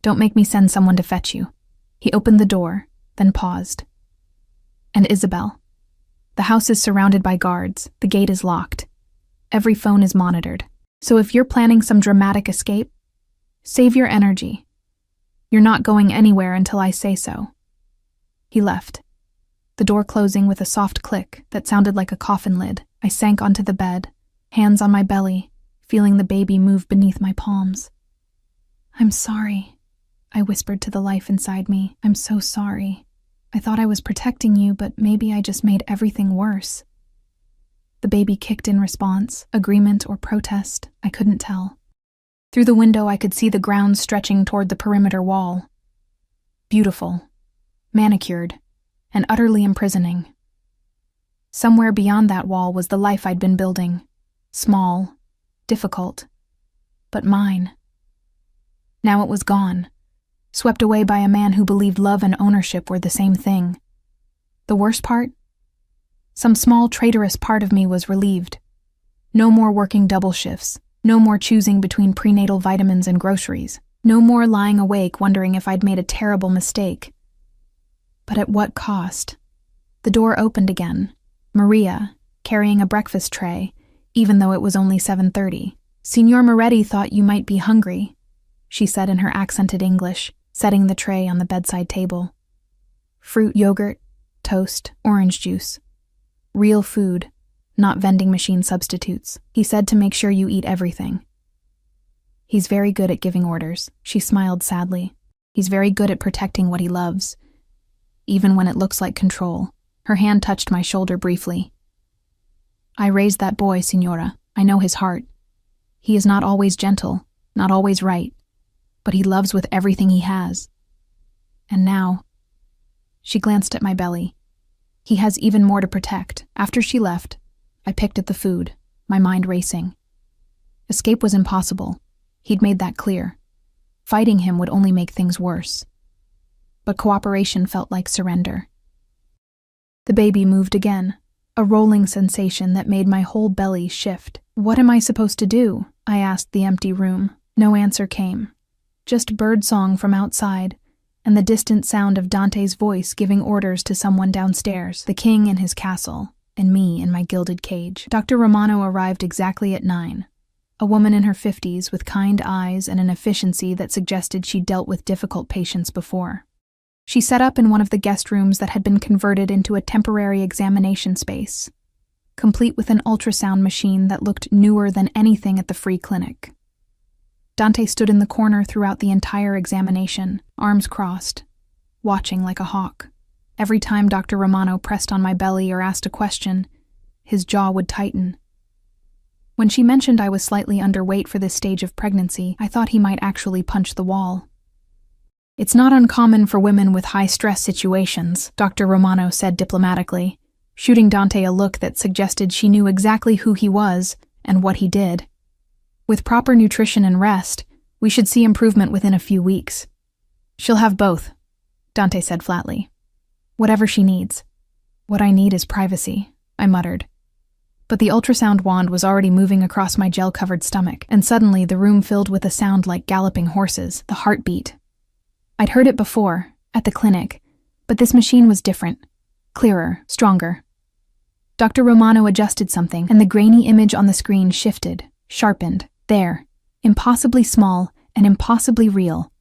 Don't make me send someone to fetch you. He opened the door, then paused. And Isabel. The house is surrounded by guards. The gate is locked. Every phone is monitored. So if you're planning some dramatic escape, save your energy. You're not going anywhere until I say so. He left. The door closing with a soft click that sounded like a coffin lid. I sank onto the bed, hands on my belly, feeling the baby move beneath my palms. "I'm sorry," I whispered to the life inside me. "I'm so sorry. I thought I was protecting you, but maybe I just made everything worse." The baby kicked in response, agreement or protest, I couldn't tell. Through the window I could see the ground stretching toward the perimeter wall. Beautiful, manicured, and utterly imprisoning. Somewhere beyond that wall was the life I'd been building. Small, difficult, but mine. Now it was gone, swept away by a man who believed love and ownership were the same thing. The worst part? Some small traitorous part of me was relieved. No more working double shifts, no more choosing between prenatal vitamins and groceries, no more lying awake wondering if I'd made a terrible mistake. But at what cost? The door opened again. Maria, carrying a breakfast tray, even though it was only 7:30. "Signor Moretti thought you might be hungry," she said in her accented English, setting the tray on the bedside table. Fruit, yogurt, toast, orange juice. Real food, not vending machine substitutes. He said to make sure you eat everything. "He's very good at giving orders," she smiled sadly. "He's very good at protecting what he loves, even when it looks like control." Her hand touched my shoulder briefly. "I raised that boy, Signora. I know his heart. He is not always gentle, not always right, but he loves with everything he has. And now," she glanced at my belly, "he has even more to protect." After she left, I picked at the food, my mind racing. Escape was impossible. He'd made that clear. Fighting him would only make things worse. But cooperation felt like surrender. The baby moved again, a rolling sensation that made my whole belly shift. "What am I supposed to do?" I asked the empty room. No answer came. Just birdsong from outside, and the distant sound of Dante's voice giving orders to someone downstairs, the king in his castle, and me in my gilded cage. Dr. Romano arrived exactly at 9. A woman in her 50s with kind eyes and an efficiency that suggested she'd dealt with difficult patients before. She set up in one of the guest rooms that had been converted into a temporary examination space, complete with an ultrasound machine that looked newer than anything at the free clinic. Dante stood in the corner throughout the entire examination, arms crossed, watching like a hawk. Every time Dr. Romano pressed on my belly or asked a question, his jaw would tighten. When she mentioned I was slightly underweight for this stage of pregnancy, I thought he might actually punch the wall. "It's not uncommon for women with high-stress situations," Dr. Romano said diplomatically, shooting Dante a look that suggested she knew exactly who he was and what he did. "With proper nutrition and rest, we should see improvement within a few weeks." "She'll have both," Dante said flatly. "Whatever she needs." "What I need is privacy," I muttered. But the ultrasound wand was already moving across my gel-covered stomach, and suddenly the room filled with a sound like galloping horses, the heartbeat. I'd heard it before, at the clinic, but this machine was different, clearer, stronger. Dr. Romano adjusted something, and the grainy image on the screen shifted, sharpened. There, impossibly small and impossibly real,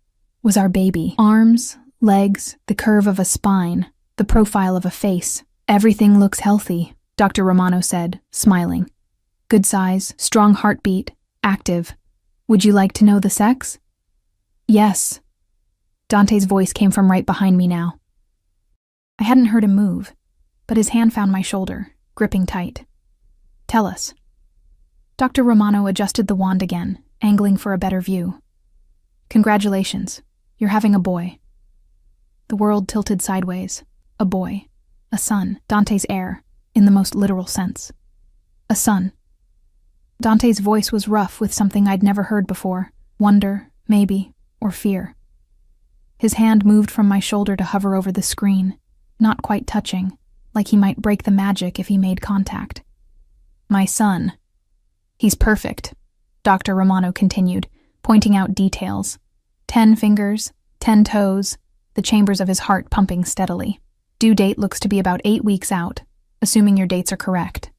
was our baby. Arms, legs, the curve of a spine, the profile of a face. "Everything looks healthy," Dr. Romano said, smiling. "Good size, strong heartbeat, active. Would you like to know the sex?" "Yes." Dante's voice came from right behind me now. I hadn't heard him move, but his hand found my shoulder, gripping tight. "Tell us." Dr. Romano adjusted the wand again, angling for a better view. "Congratulations, you're having a boy." The world tilted sideways. A boy. A son. Dante's heir, in the most literal sense. A son. Dante's voice was rough with something I'd never heard before. Wonder, maybe, or fear. His hand moved from my shoulder to hover over the screen, not quite touching, like he might break the magic if he made contact. "My son. He's perfect," Dr. Romano continued, pointing out details. 10 fingers, 10 toes, the chambers of his heart pumping steadily. Due date looks to be about 8 weeks out, assuming your dates are correct.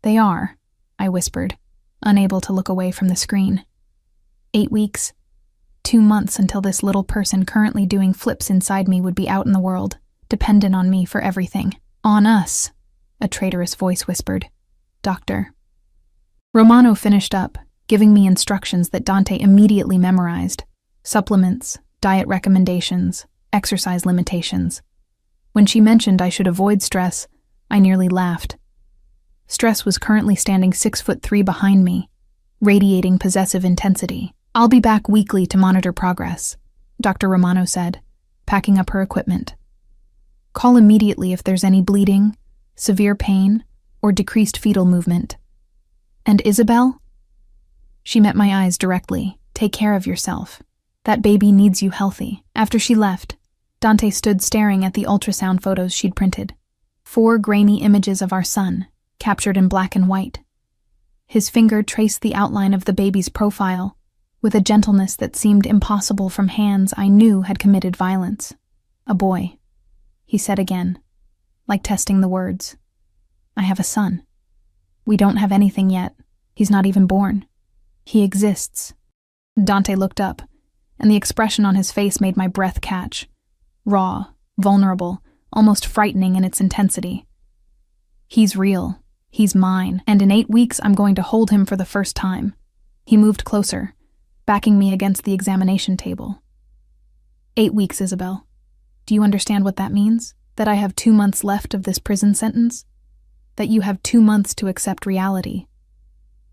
"They are," I whispered, unable to look away from the screen. 8 weeks. 2 months until this little person currently doing flips inside me would be out in the world. dependent on me for everything. On us, a traitorous voice whispered. Doctor. Romano finished up, giving me instructions that Dante immediately memorized. Supplements, diet recommendations, exercise limitations. When she mentioned I should avoid stress, I nearly laughed. Stress was currently standing 6'3" behind me, radiating possessive intensity. I'll be back weekly to monitor progress, Dr. Romano said, packing up her equipment. Call immediately if there's any bleeding, severe pain, or decreased fetal movement. And Isabel? She met my eyes directly. Take care of yourself. That baby needs you healthy. After she left, Dante stood staring at the ultrasound photos she'd printed. 4 grainy images of our son, captured in black and white. His finger traced the outline of the baby's profile, with a gentleness that seemed impossible from hands I knew had committed violence. A boy, he said again, like testing the words. I have a son. We don't have anything yet. He's not even born. He exists. Dante looked up, and the expression on his face made my breath catch. Raw, vulnerable, almost frightening in its intensity. He's real. He's mine, and in 8 weeks I'm going to hold him for the first time. He moved closer, backing me against the examination table. 8 weeks, Isabel. Do you understand what that means? That I have 2 months left of this prison sentence? That you have 2 months to accept reality.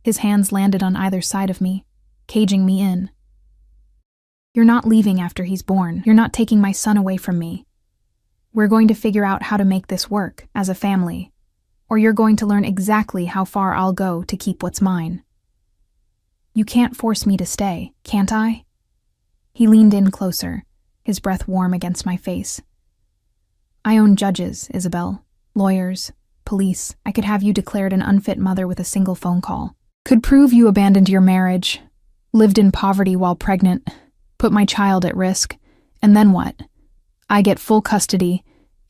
His hands landed on either side of me, caging me in. You're not leaving after he's born. You're not taking my son away from me. We're going to figure out how to make this work, as a family, or you're going to learn exactly how far I'll go to keep what's mine. You can't force me to stay, can't I? He leaned in closer, his breath warm against my face. I own judges, Isabel, lawyers, police. I could have you declared an unfit mother with a single phone call. Could prove you abandoned your marriage, lived in poverty while pregnant, put my child at risk, and then what? I get full custody,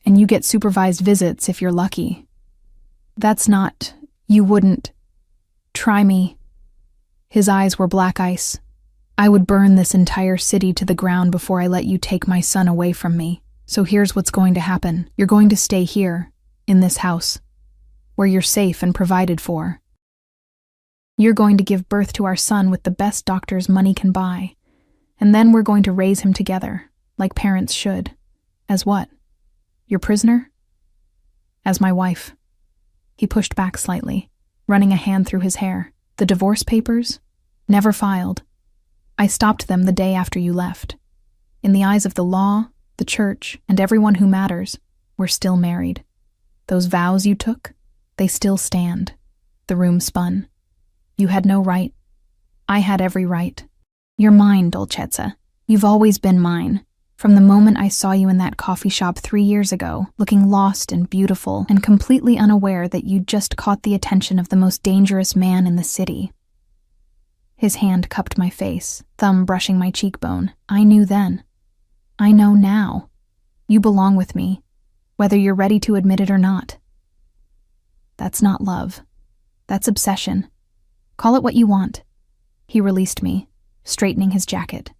and you get supervised visits if you're lucky. That's not... You wouldn't... Try me. His eyes were black ice. I would burn this entire city to the ground before I let you take my son away from me. So here's what's going to happen. You're going to stay here, in this house, where you're safe and provided for. You're going to give birth to our son with the best doctors money can buy, and then we're going to raise him together, like parents should. As what? Your prisoner? As my wife. He pushed back slightly, running a hand through his hair. The divorce papers? Never filed. I stopped them the day after you left. In the eyes of the law, the church, and everyone who matters, we're still married. Those vows you took, they still stand. The room spun. You had no right. I had every right. You're mine, Dolcezza. You've always been mine. From the moment I saw you in that coffee shop 3 years ago, looking lost and beautiful and completely unaware that you'd just caught the attention of the most dangerous man in the city. His hand cupped my face, thumb brushing my cheekbone. I knew then. I know now. You belong with me, whether you're ready to admit it or not. That's not love. That's obsession. Call it what you want. He released me, straightening his jacket.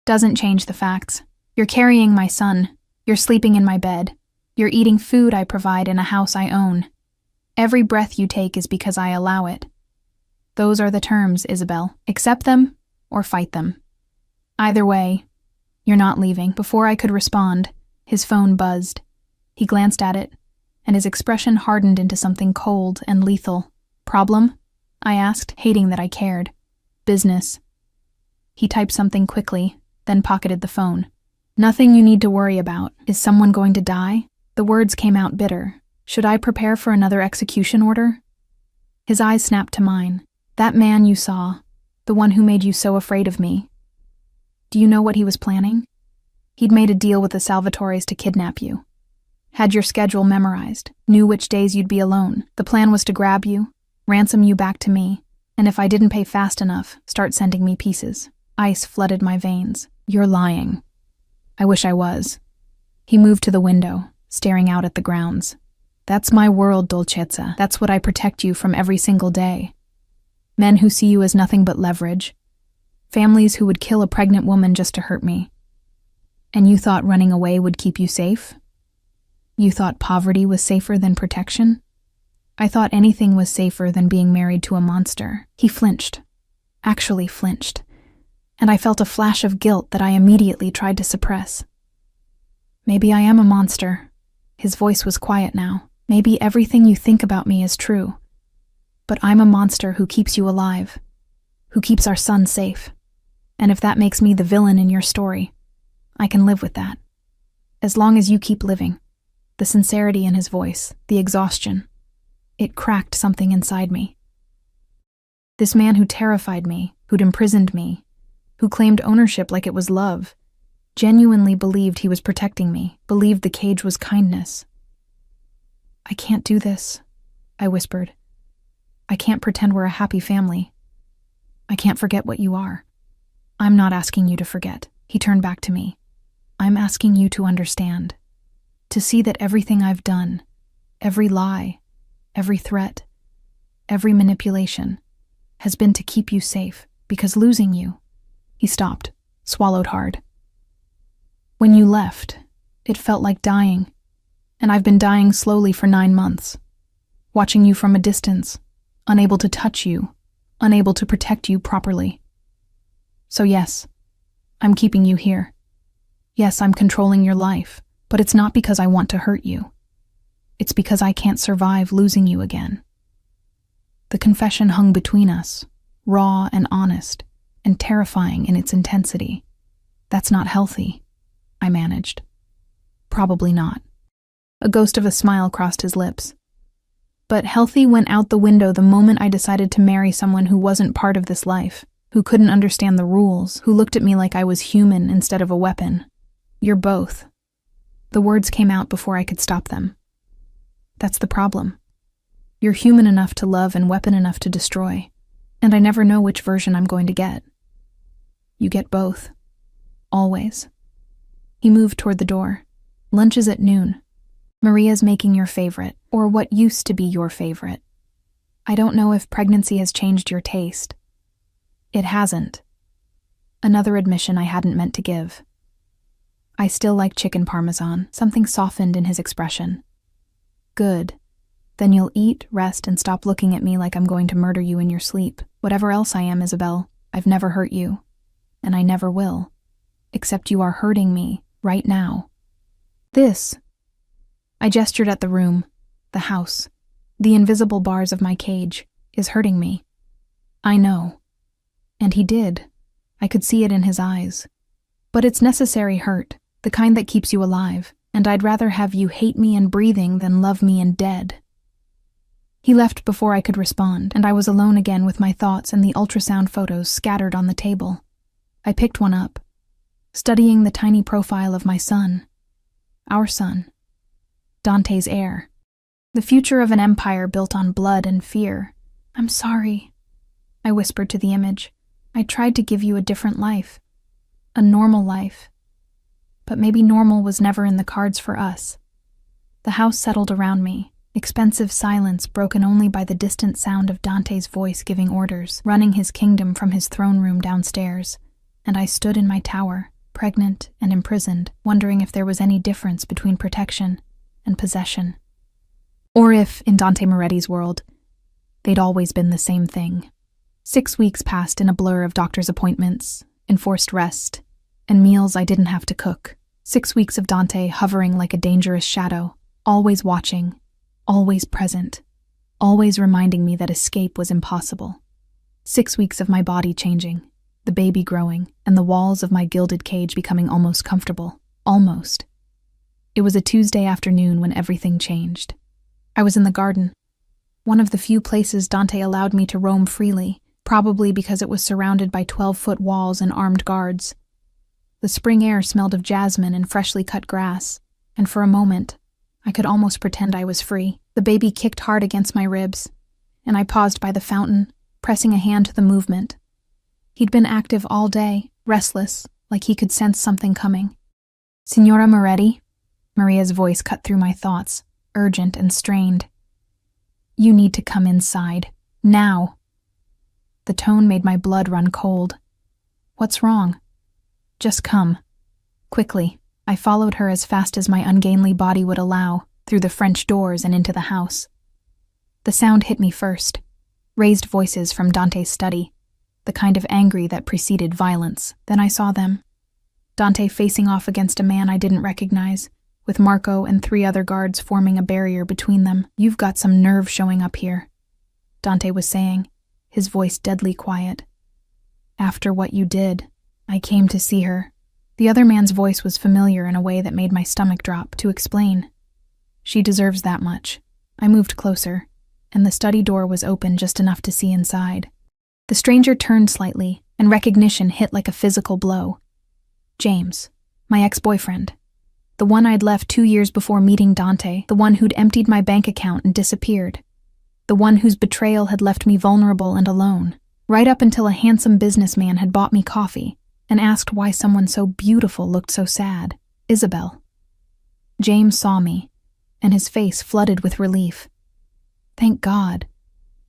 Doesn't change the facts. You're carrying my son. You're sleeping in my bed. You're eating food I provide in a house I own. Every breath you take is because I allow it. Those are the terms, Isabel. Accept them or fight them. Either way, you're not leaving. Before I could respond, his phone buzzed. He glanced at it, and his expression hardened into something cold and lethal. Problem? I asked, hating that I cared. Business. He typed something quickly, then pocketed the phone. Nothing you need to worry about. Is someone going to die? The words came out bitter. Should I prepare for another execution order? His eyes snapped to mine. That man you saw, the one who made you so afraid of me. Do you know what he was planning? He'd made a deal with the Salvatores to kidnap you. Had your schedule memorized, knew which days you'd be alone. The plan was to grab you, ransom you back to me, and if I didn't pay fast enough, start sending me pieces. Ice flooded my veins. You're lying. I wish I was. He moved to the window, staring out at the grounds. That's my world, Dolcezza. That's what I protect you from every single day. Men who see you as nothing but leverage. Families who would kill a pregnant woman just to hurt me. And you thought running away would keep you safe? You thought poverty was safer than protection? I thought anything was safer than being married to a monster. He flinched. Actually flinched. And I felt a flash of guilt that I immediately tried to suppress. Maybe I am a monster. His voice was quiet now. Maybe everything you think about me is true. But I'm a monster who keeps you alive, who keeps our son safe. And if that makes me the villain in your story, I can live with that. As long as you keep living. The sincerity in his voice, the exhaustion. It cracked something inside me. This man who terrified me, who'd imprisoned me, who claimed ownership like it was love, genuinely believed he was protecting me, believed the cage was kindness. I can't do this, I whispered. I can't pretend we're a happy family. I can't forget what you are. I'm not asking you to forget. He turned back to me. I'm asking you to understand. To see that everything I've done, every lie, every threat, every manipulation, has been to keep you safe, because losing you... He stopped, swallowed hard. When you left, it felt like dying, and I've been dying slowly for 9 months, watching you from a distance, unable to touch you, unable to protect you properly. So yes, I'm keeping you here. Yes, I'm controlling your life, but it's not because I want to hurt you. It's because I can't survive losing you again. The confession hung between us, raw and honest, and terrifying in its intensity. That's not healthy, I managed. Probably not. A ghost of a smile crossed his lips. But healthy went out the window the moment I decided to marry someone who wasn't part of this life, who couldn't understand the rules, who looked at me like I was human instead of a weapon. You're both. The words came out before I could stop them. That's the problem. You're human enough to love and weapon enough to destroy, and I never know which version I'm going to get. You get both. Always. He moved toward the door. Lunch is at noon. Maria's making your favorite, or what used to be your favorite. I don't know if pregnancy has changed your taste. It hasn't. Another admission I hadn't meant to give. I still like chicken parmesan. Something softened in his expression. Good. Then you'll eat, rest, and stop looking at me like I'm going to murder you in your sleep. Whatever else I am, Isabel, I've never hurt you. And I never will. Except you are hurting me, right now. This. I gestured at the room, the house, the invisible bars of my cage, is hurting me. I know. And he did. I could see it in his eyes. But it's necessary hurt, the kind that keeps you alive, and I'd rather have you hate me and breathing than love me and dead. He left before I could respond, and I was alone again with my thoughts and the ultrasound photos scattered on the table. I picked one up, studying the tiny profile of my son. Our son. Dante's heir. The future of an empire built on blood and fear. I'm sorry, I whispered to the image. I tried to give you a different life. A normal life. But maybe normal was never in the cards for us. The house settled around me, expensive silence broken only by the distant sound of Dante's voice giving orders, running his kingdom from his throne room downstairs, and I stood in my tower, pregnant and imprisoned, wondering if there was any difference between protection and possession. Or if, in Dante Moretti's world, they'd always been the same thing. 6 weeks passed in a blur of doctor's appointments, enforced rest, and meals I didn't have to cook. 6 weeks of Dante hovering like a dangerous shadow, always watching, always present, always reminding me that escape was impossible. 6 weeks of my body changing, the baby growing, and the walls of my gilded cage becoming almost comfortable. Almost. It was a Tuesday afternoon when everything changed. I was in the garden, one of the few places Dante allowed me to roam freely, probably because it was surrounded by 12-foot walls and armed guards. The spring air smelled of jasmine and freshly cut grass, and for a moment, I could almost pretend I was free. The baby kicked hard against my ribs, and I paused by the fountain, pressing a hand to the movement. He'd been active all day, restless, like he could sense something coming. "Signora Moretti?" Maria's voice cut through my thoughts, urgent and strained. "You need to come inside. Now." The tone made my blood run cold. "What's wrong?" "Just come." Quickly, I followed her as fast as my ungainly body would allow, through the French doors and into the house. The sound hit me first. Raised voices from Dante's study, the kind of angry that preceded violence. Then I saw them. Dante facing off against a man I didn't recognize, with Marco and 3 other guards forming a barrier between them. "You've got some nerve showing up here," Dante was saying, his voice deadly quiet. "After what you did, I came to see her." The other man's voice was familiar in a way that made my stomach drop. "To explain. She deserves that much." I moved closer, and the study door was open just enough to see inside. The stranger turned slightly, and recognition hit like a physical blow. James, my ex-boyfriend. The one I'd left 2 years before meeting Dante, the one who'd emptied my bank account and disappeared. The one whose betrayal had left me vulnerable and alone, right up until a handsome businessman had bought me coffee and asked why someone so beautiful looked so sad. Isabel. James saw me, and his face flooded with relief. "Thank God.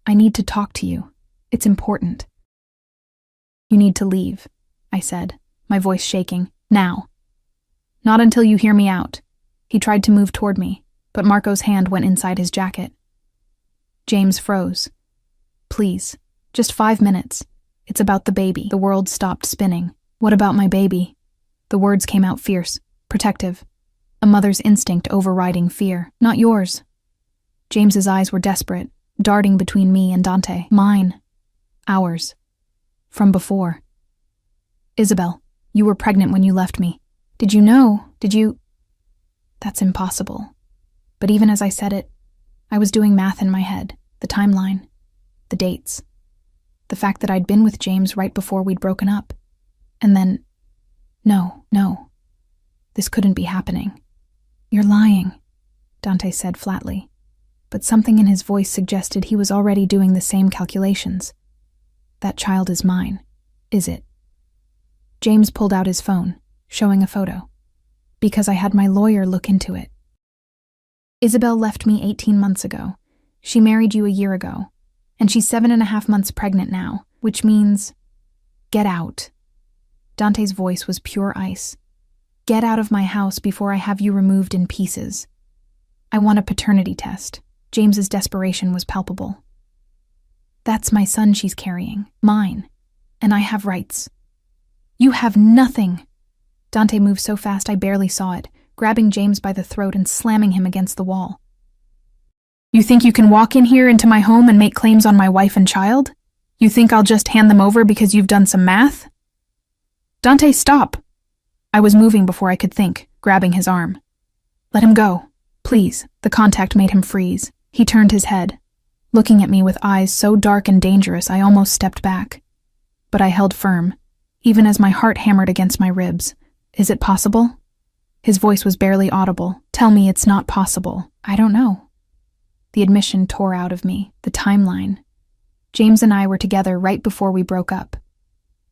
I need to talk to you. It's important." "You need to leave," I said, my voice shaking. "Now." "Not until you hear me out." He tried to move toward me, but Marco's hand went inside his jacket. James froze. "Please, just 5 minutes. It's about the baby." The world stopped spinning. "What about my baby?" The words came out fierce, protective, a mother's instinct overriding fear. "Not yours." James's eyes were desperate, darting between me and Dante. "Mine. Ours. From before." "Isabel, you were pregnant when you left me. Did you know? Did you—" That's impossible. But even as I said it, I was doing math in my head, the timeline, the dates, the fact that I'd been with James right before we'd broken up. And then, no, this couldn't be happening. "You're lying," Dante said flatly, but something in his voice suggested he was already doing the same calculations. "That child is mine, is it?" James pulled out his phone, showing a photo, because I had my lawyer look into it. "Isabel left me 18 months ago. She married you a year ago, and she's 7.5 months pregnant now, which means, get out." Dante's voice was pure ice. "Get out of my house before I have you removed in pieces. I want a paternity test." James's desperation was palpable. "That's my son she's carrying, mine, and I have rights." "You have nothing." Dante moved so fast I barely saw it, grabbing James by the throat and slamming him against the wall. "You think you can walk in here into my home and make claims on my wife and child? You think I'll just hand them over because you've done some math?" "Dante, stop!" I was moving before I could think, grabbing his arm. "Let him go, please." The contact made him freeze. He turned his head, looking at me with eyes so dark and dangerous I almost stepped back. But I held firm, even as my heart hammered against my ribs. "Is it possible?" His voice was barely audible. "Tell me it's not possible." "I don't know." The admission tore out of me, the timeline. James and I were together right before we broke up.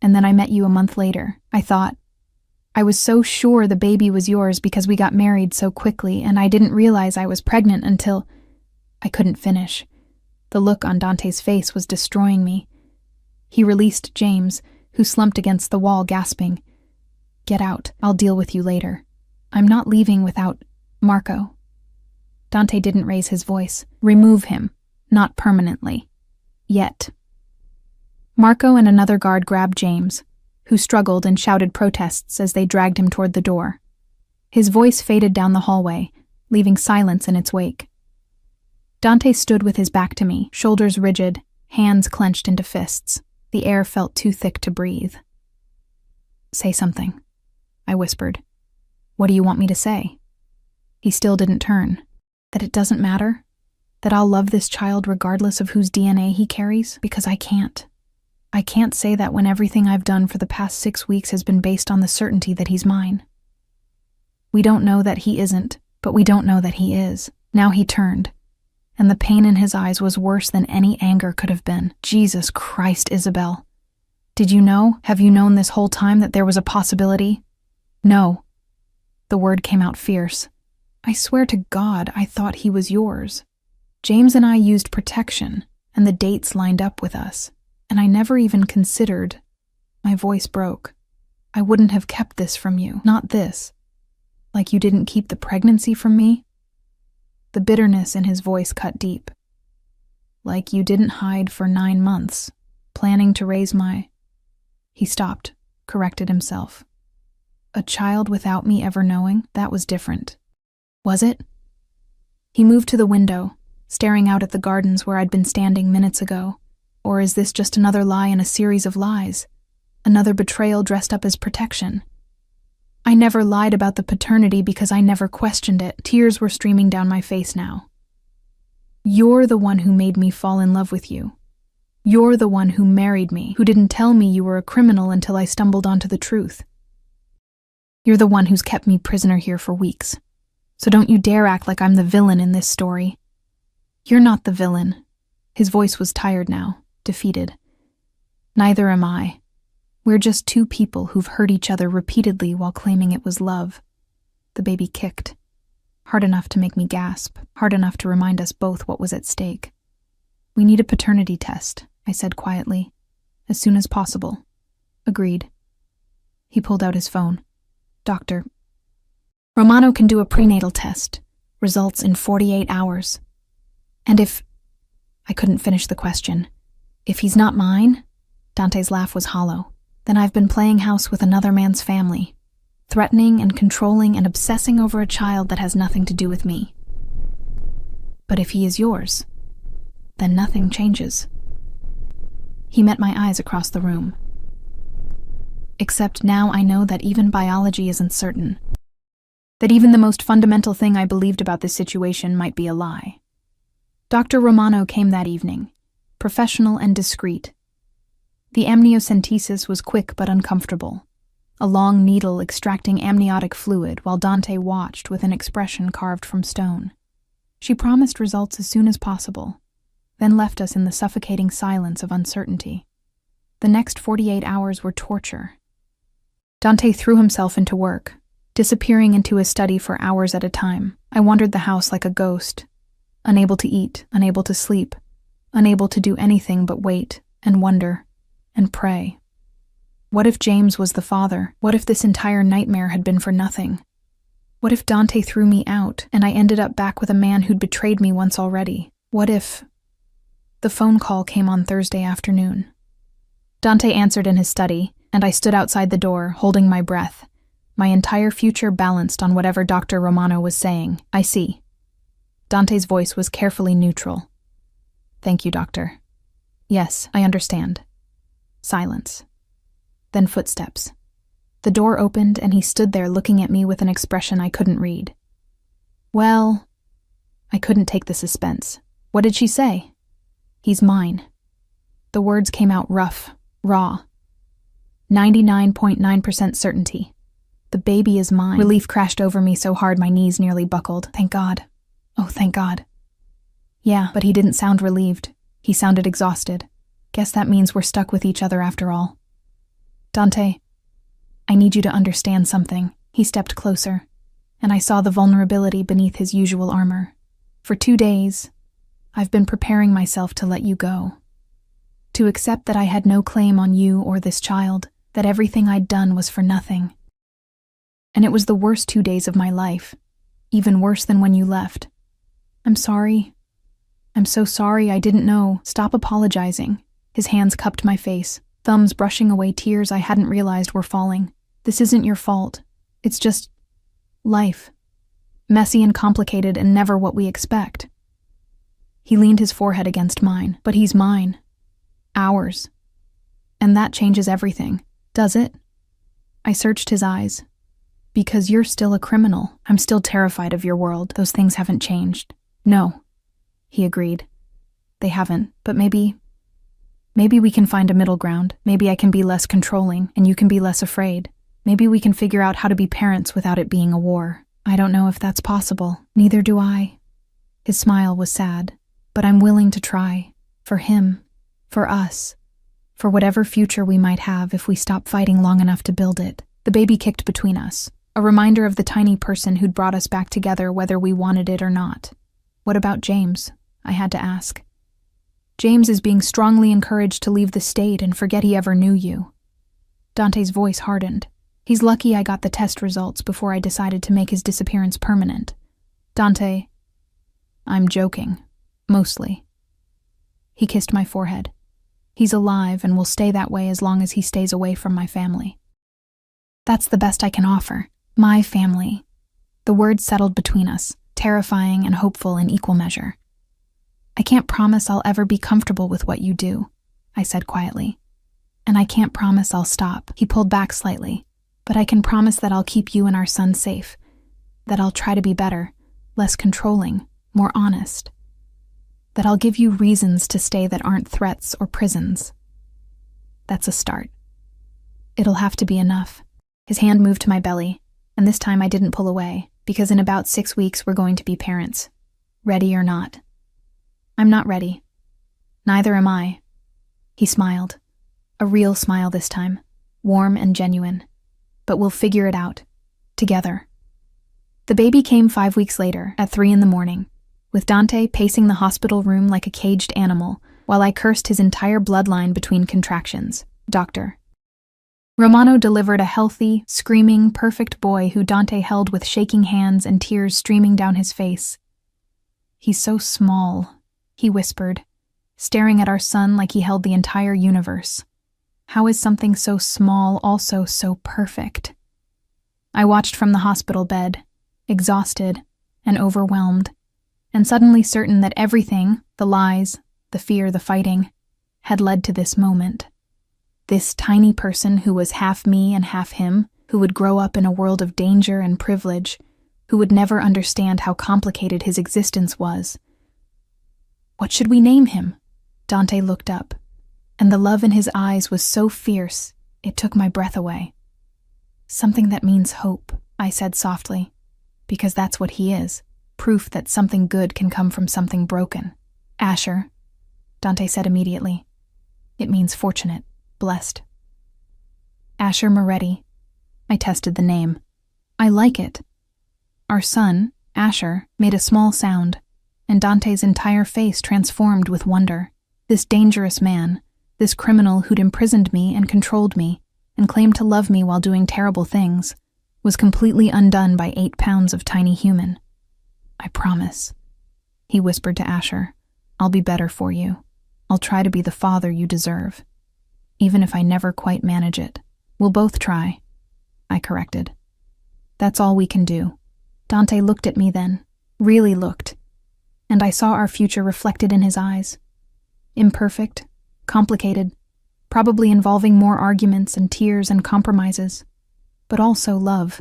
And then I met you a month later. I was so sure the baby was yours because we got married so quickly, and I didn't realize I was pregnant until— I couldn't finish. The look on Dante's face was destroying me. He released James, who slumped against the wall, gasping. "Get out. I'll deal with you later. I'm not leaving without Marco." Dante didn't raise his voice. "Remove him. Not permanently. Yet." Marco and another guard grabbed James, who struggled and shouted protests as they dragged him toward the door. His voice faded down the hallway, leaving silence in its wake. Dante stood with his back to me, shoulders rigid, hands clenched into fists. The air felt too thick to breathe. "Say something," I whispered. "What do you want me to say?" He still didn't turn. "That it doesn't matter? That I'll love this child regardless of whose DNA he carries? Because I can't. I can't say that when everything I've done for the past 6 weeks has been based on the certainty that he's mine. We don't know that he isn't, but we don't know that he is." Now he turned, and the pain in his eyes was worse than any anger could have been. "Jesus Christ, Isabel. Did you know? Have you known this whole time that there was a possibility?" "No." The word came out fierce. "I swear to God, I thought he was yours. James and I used protection, and the dates lined up with us. And I never even considered—" My voice broke. "I wouldn't have kept this from you. Not this. Like you didn't keep the pregnancy from me?" The bitterness in his voice cut deep. Like you didn't hide for 9 months, planning to raise my... He stopped, corrected himself. A child without me ever knowing? That was different. Was it? He moved to the window, staring out at the gardens where I'd been standing minutes ago. Or is this just another lie in a series of lies? Another betrayal dressed up as protection? I never lied about the paternity because I never questioned it. Tears were streaming down my face now. You're the one who made me fall in love with you. You're the one who married me, who didn't tell me you were a criminal until I stumbled onto the truth. You're the one who's kept me prisoner here for weeks. So don't you dare act like I'm the villain in this story. You're not the villain. His voice was tired now, defeated. Neither am I. We're just two people who've hurt each other repeatedly while claiming it was love. The baby kicked. Hard enough to make me gasp, hard enough to remind us both what was at stake. We need a paternity test, I said quietly. As soon as possible. Agreed. He pulled out his phone. Doctor, Romano can do a prenatal test. Results in 48 hours. And if... I couldn't finish the question. If he's not mine? Dante's laugh was hollow. Then I've been playing house with another man's family. Threatening and controlling and obsessing over a child that has nothing to do with me. But if he is yours, then nothing changes. He met my eyes across the room. Except now I know that even biology isn't certain. That even the most fundamental thing I believed about this situation might be a lie. Dr. Romano came that evening, professional and discreet. The amniocentesis was quick but uncomfortable. A long needle extracting amniotic fluid while Dante watched with an expression carved from stone. She promised results as soon as possible, then left us in the suffocating silence of uncertainty. The next 48 hours were torture. Dante threw himself into work, disappearing into his study for hours at a time. I wandered the house like a ghost, unable to eat, unable to sleep, unable to do anything but wait and wonder and pray. What if James was the father? What if this entire nightmare had been for nothing? What if Dante threw me out and I ended up back with a man who'd betrayed me once already? What if... The phone call came on Thursday afternoon. Dante answered in his study, and I stood outside the door, holding my breath, my entire future balanced on whatever Dr. Romano was saying. I see. Dante's voice was carefully neutral. Thank you, doctor. Yes, I understand. Silence. Then footsteps. The door opened and he stood there looking at me with an expression I couldn't read. Well, I couldn't take the suspense. What did she say? He's mine. The words came out rough, raw. 99.9% certainty. The baby is mine. Relief crashed over me so hard my knees nearly buckled. Thank God. Oh, thank God. Yeah, but he didn't sound relieved. He sounded exhausted. Guess that means we're stuck with each other after all. Dante, I need you to understand something. He stepped closer, and I saw the vulnerability beneath his usual armor. For 2 days, I've been preparing myself to let you go. To accept that I had no claim on you or this child, that everything I'd done was for nothing. And it was the worst 2 days of my life, even worse than when you left. I'm sorry. I'm so sorry, I didn't know. Stop apologizing. His hands cupped my face, thumbs brushing away tears I hadn't realized were falling. This isn't your fault. It's just life. Messy and complicated and never what we expect. He leaned his forehead against mine. But he's mine. Ours. And that changes everything. Does it? I searched his eyes. Because you're still a criminal. I'm still terrified of your world. Those things haven't changed. No. He agreed. They haven't, but maybe we can find a middle ground. Maybe I can be less controlling, and you can be less afraid. Maybe we can figure out how to be parents without it being a war. I don't know if that's possible. Neither do I. His smile was sad, but I'm willing to try. For him. For us. For whatever future we might have if we stop fighting long enough to build it. The baby kicked between us, a reminder of the tiny person who'd brought us back together whether we wanted it or not. What about James? I had to ask. James is being strongly encouraged to leave the state and forget he ever knew you. Dante's voice hardened. He's lucky I got the test results before I decided to make his disappearance permanent. Dante, I'm joking. Mostly. He kissed my forehead. He's alive and will stay that way as long as he stays away from my family. That's the best I can offer. My family. The words settled between us, terrifying and hopeful in equal measure. I can't promise I'll ever be comfortable with what you do, I said quietly. And I can't promise I'll stop. He pulled back slightly. But I can promise that I'll keep you and our son safe. That I'll try to be better, less controlling, more honest. That I'll give you reasons to stay that aren't threats or prisons. That's a start. It'll have to be enough. His hand moved to my belly, and this time I didn't pull away, because in about 6 weeks we're going to be parents. Ready or not. I'm not ready. Neither am I. He smiled. A real smile this time, warm and genuine. But we'll figure it out. Together. The baby came 5 weeks later, at 3 a.m, with Dante pacing the hospital room like a caged animal, while I cursed his entire bloodline between contractions. Doctor. Romano delivered a healthy, screaming, perfect boy who Dante held with shaking hands and tears streaming down his face. He's so small, he whispered, staring at our son like he held the entire universe. How is something so small also so perfect? I watched from the hospital bed, exhausted and overwhelmed, and suddenly certain that everything, the lies, the fear, the fighting, had led to this moment. This tiny person who was half me and half him, who would grow up in a world of danger and privilege, who would never understand how complicated his existence was. What should we name him? Dante looked up, and the love in his eyes was so fierce, it took my breath away. Something that means hope, I said softly, because that's what he is, proof that something good can come from something broken. Asher, Dante said immediately. It means fortunate, blessed. Asher Moretti. I tested the name. I like it. Our son, Asher, made a small sound, and Dante's entire face transformed with wonder. This dangerous man, this criminal who'd imprisoned me and controlled me, and claimed to love me while doing terrible things, was completely undone by 8 pounds of tiny human. I promise, he whispered to Asher, I'll be better for you. I'll try to be the father you deserve. Even if I never quite manage it, we'll both try, I corrected. That's all we can do. Dante looked at me then, really looked, and I saw our future reflected in his eyes. Imperfect, complicated, probably involving more arguments and tears and compromises, but also love,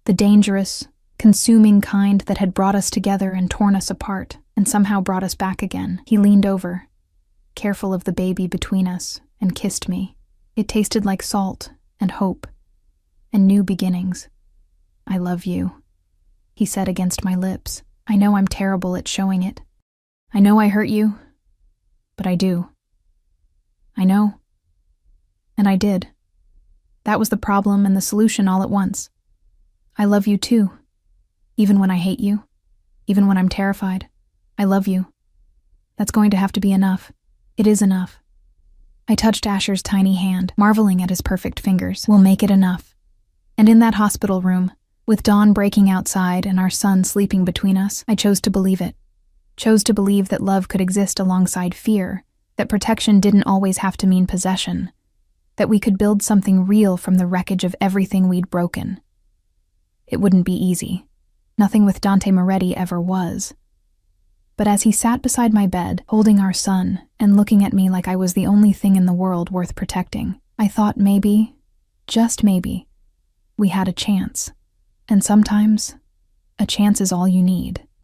the dangerous, consuming kind that had brought us together and torn us apart, and somehow brought us back again. He leaned over, careful of the baby between us, and kissed me. It tasted like salt, and hope, and new beginnings. I love you, he said against my lips. I know I'm terrible at showing it. I know I hurt you, but I do. I know. And I did. That was the problem and the solution all at once. I love you too. Even when I hate you. Even when I'm terrified. I love you. That's going to have to be enough. It is enough. I touched Asher's tiny hand, marveling at his perfect fingers. We'll make it enough. And in that hospital room, with dawn breaking outside and our son sleeping between us, I chose to believe it. Chose to believe that love could exist alongside fear, that protection didn't always have to mean possession, that we could build something real from the wreckage of everything we'd broken. It wouldn't be easy. Nothing with Dante Moretti ever was. But as he sat beside my bed, holding our son, and looking at me like I was the only thing in the world worth protecting, I thought maybe, just maybe, we had a chance. And sometimes, a chance is all you need.